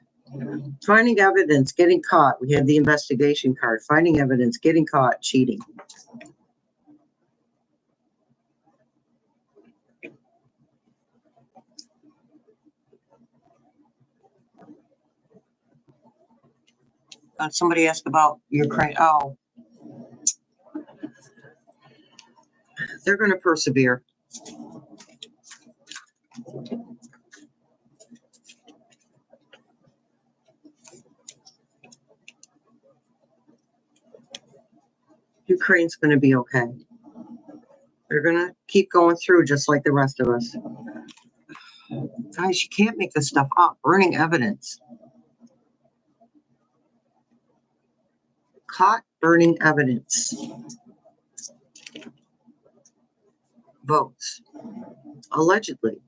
Finding evidence, getting caught. We have the investigation card. Finding evidence, getting caught, cheating. Somebody asked about Ukraine. Oh, they're going to persevere. Ukraine's going to be okay. They're going to keep going through just like the rest of us. Guys, you can't make this stuff up. Burning evidence. Caught burning evidence. Votes. Allegedly.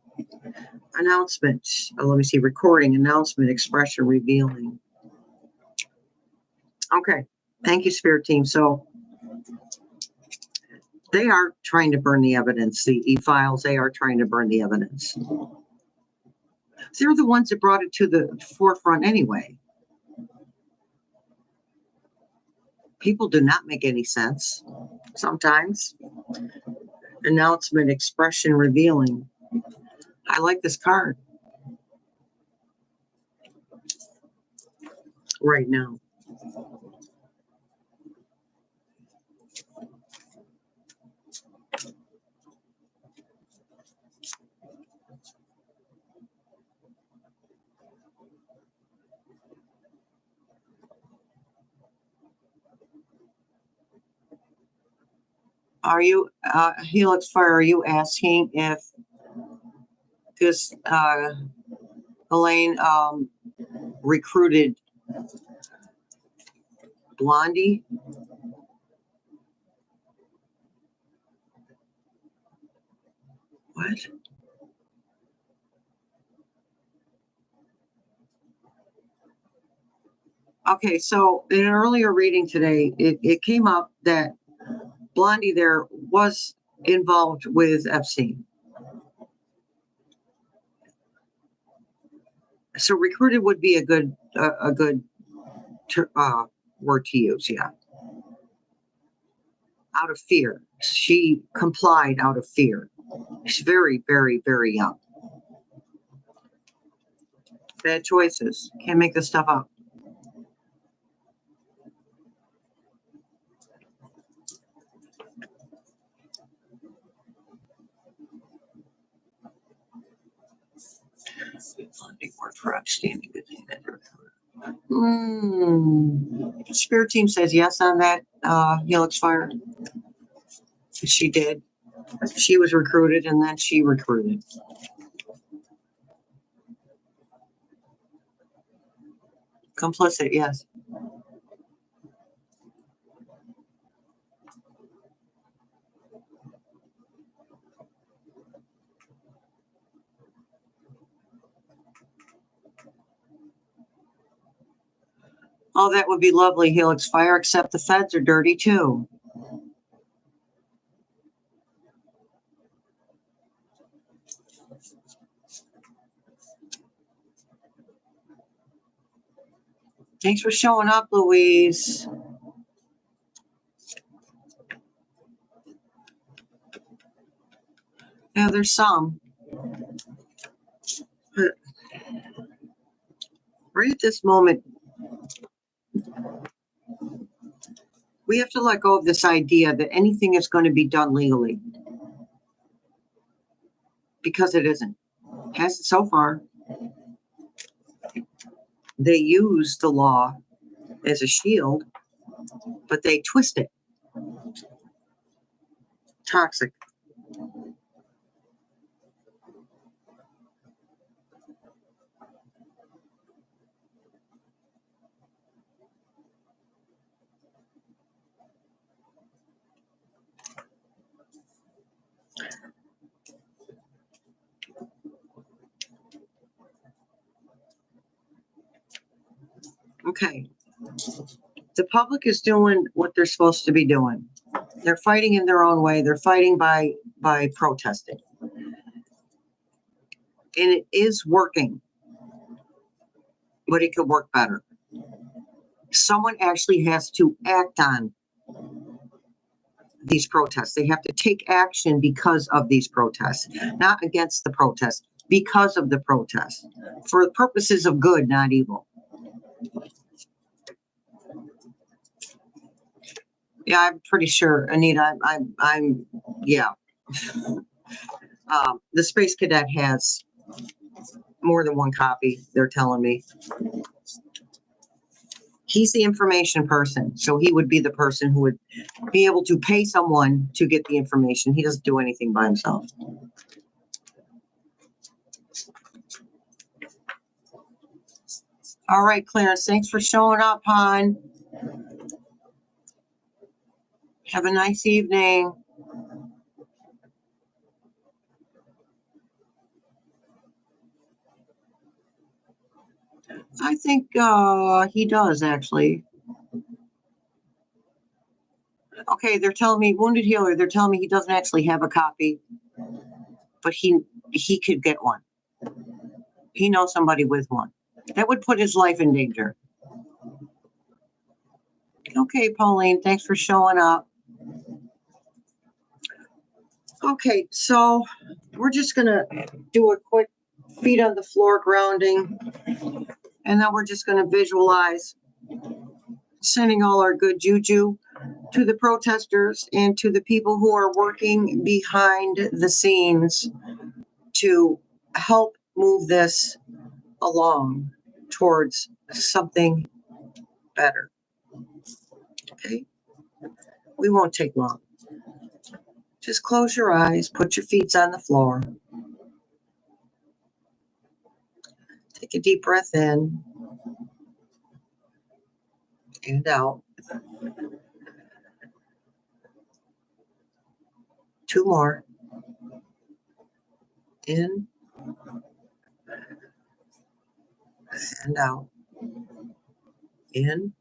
Announcement. Oh, let me see. Recording, announcement, expression, revealing. Okay. Thank you, Spirit Team. So they are trying to burn the evidence. The e-files, they are trying to burn the evidence. They're the ones that brought it to the forefront anyway. People do not make any sense sometimes. Announcement, expression, revealing. I like this card right now. Are you, Helix Fire, are you asking if this Elaine recruited Blondie? What? Okay, so in an earlier reading today, it came up that Blondie there was involved with Epstein. So recruited would be a good word to use, yeah. Out of fear. She complied out of fear. She's very, very, very young. Bad choices. Can't make this stuff up. Word for outstanding. Spirit Team says yes on that, Helix Fire. She did. She was recruited and then she recruited. Complicit, yes. Oh, that would be lovely, Helix Fire, except the feds are dirty too. Thanks for showing up, Louise. Yeah, there's some. But right at this moment, we have to let go of this idea that anything is going to be done legally. Because it isn't. Hasn't so far. They use the law as a shield, but they twist it. Toxic. Okay. The public is doing what they're supposed to be doing. They're fighting in their own way. They're fighting by protesting. And it is working. But it could work better. Someone actually has to act on these protests. They have to take action because of these protests, not against the protests, because of the protests, for purposes of good, not evil. Yeah, I'm pretty sure, Anita. I'm yeah. The Space Cadet has more than one copy. They're telling me. He's the information person. So he would be the person who would be able to pay someone to get the information. He doesn't do anything by himself. All right, Clarence, thanks for showing up, hon. Have a nice evening. I think he does, actually. Okay, they're telling me, Wounded Healer, they're telling me he doesn't actually have a copy, but he could get one. He knows somebody with one. That would put his life in danger. Okay, Pauline, thanks for showing up. Okay, so we're just going to do a quick feet on the floor grounding, and then we're just going to visualize sending all our good juju to the protesters and to the people who are working behind the scenes to help move this along towards something better. Okay? We won't take long. Just close your eyes, put your feet on the floor. Take a deep breath in and out. 2 more. In and out. In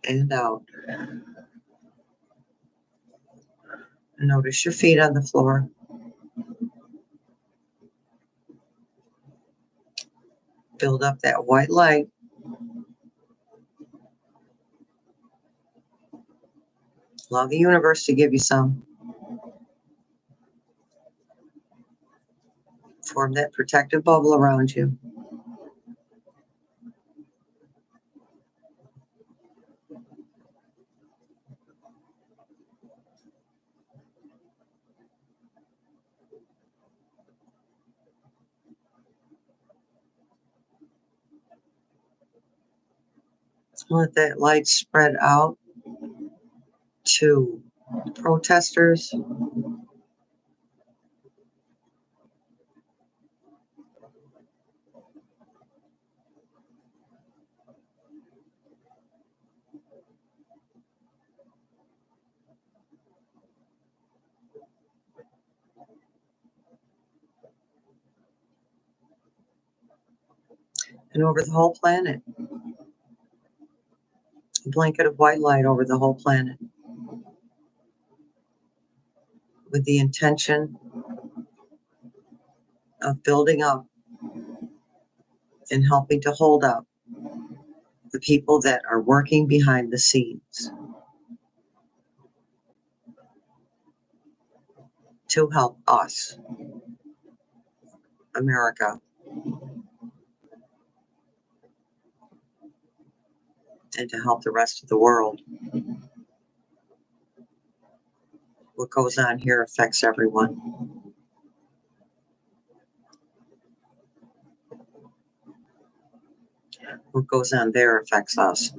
and out. Notice your feet on the floor. Build up that white light. Allow the universe to give you some. Form that protective bubble around you. Let that light spread out to protesters, and over the whole planet. A blanket of white light over the whole planet with the intention of building up and helping to hold up the people that are working behind the scenes to help us, America, and to help the rest of the world. What goes on here affects everyone. What goes on there affects us.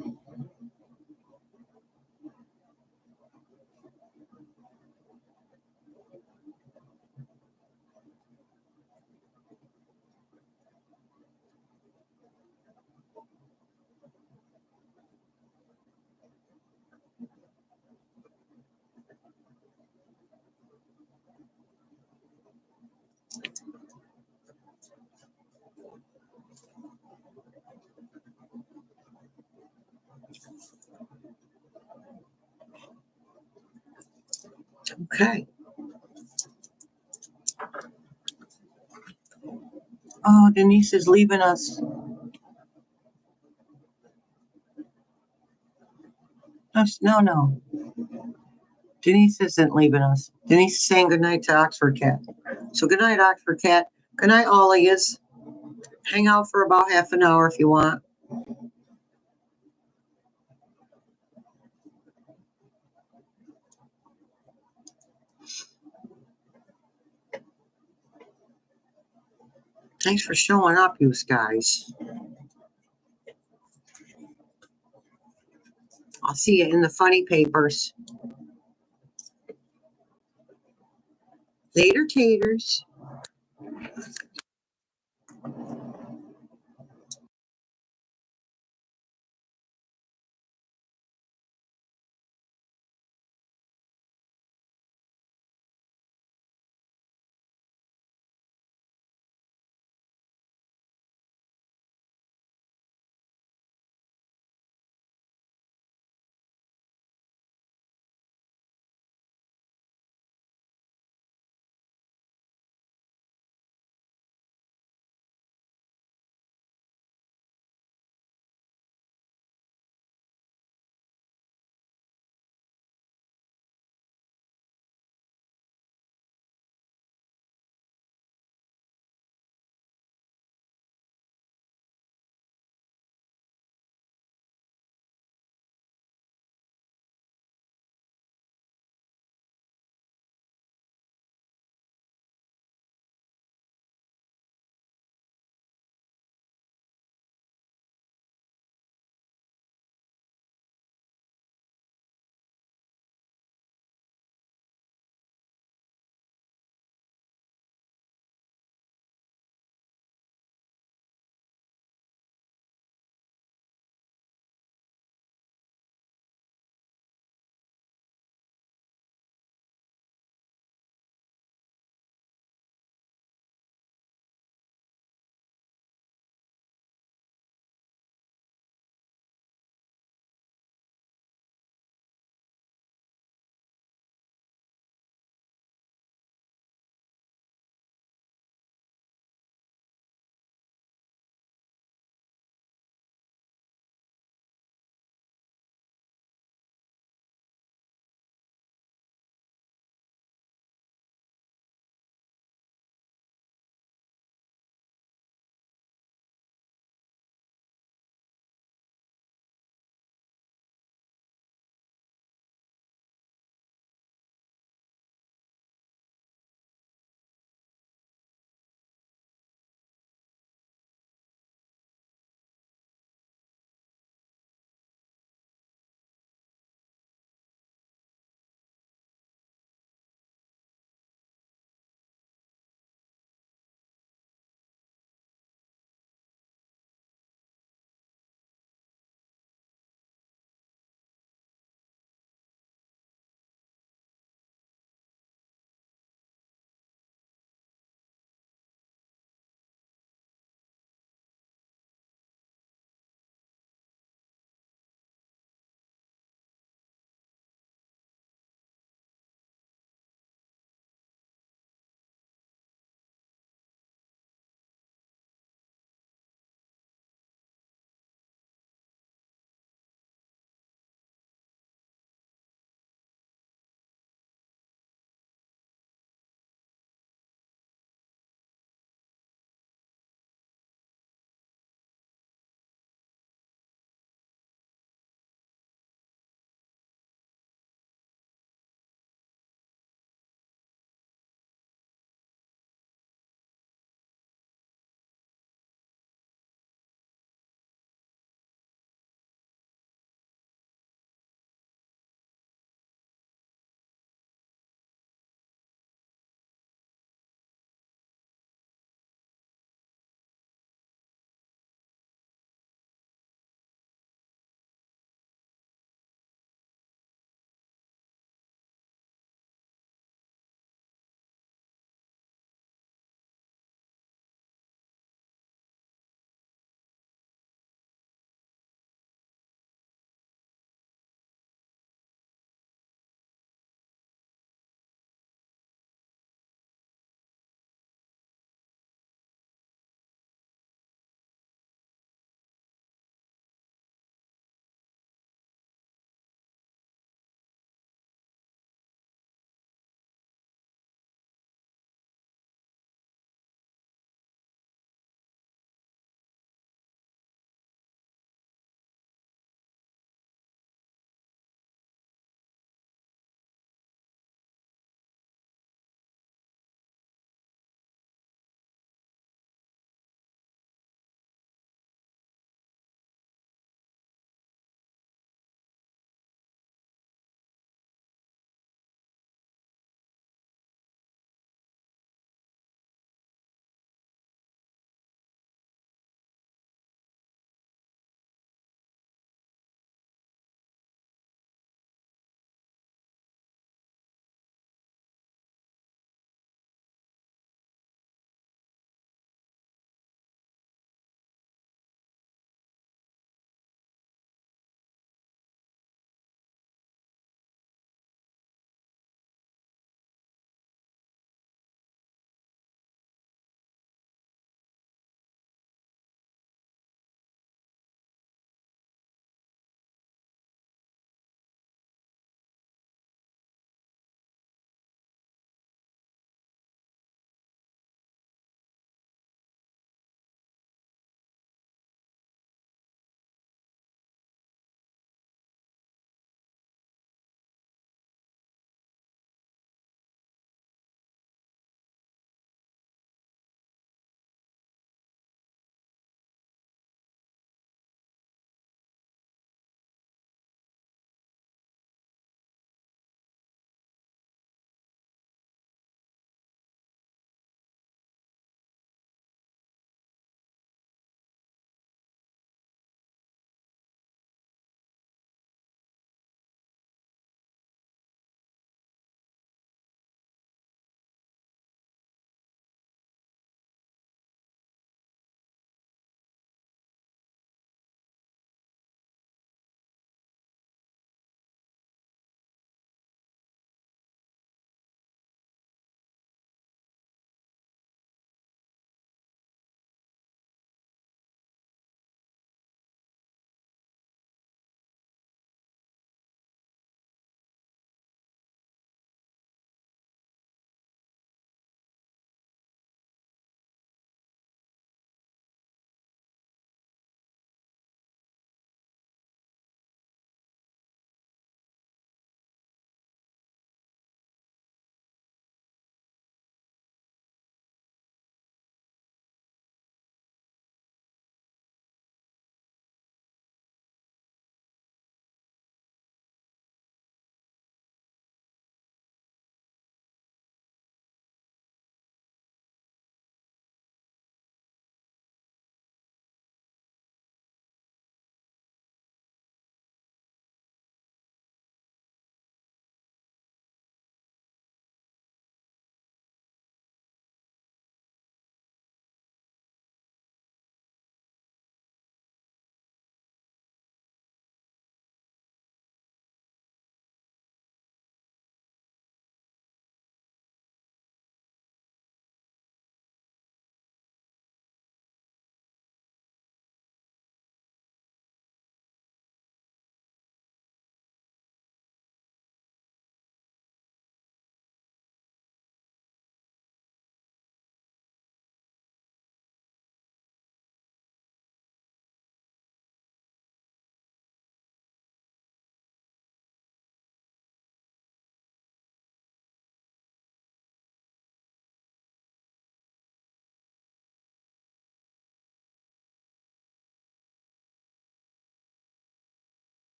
Okay. Oh, Denise is leaving us. No. Denise isn't leaving us. Denise is saying goodnight to Oxford Cat. So good night, Oxford Cat. Good night, all of yous. Hang out for about half an hour if you want. Thanks for showing up, you guys. I'll see you in the funny papers. Later, taters.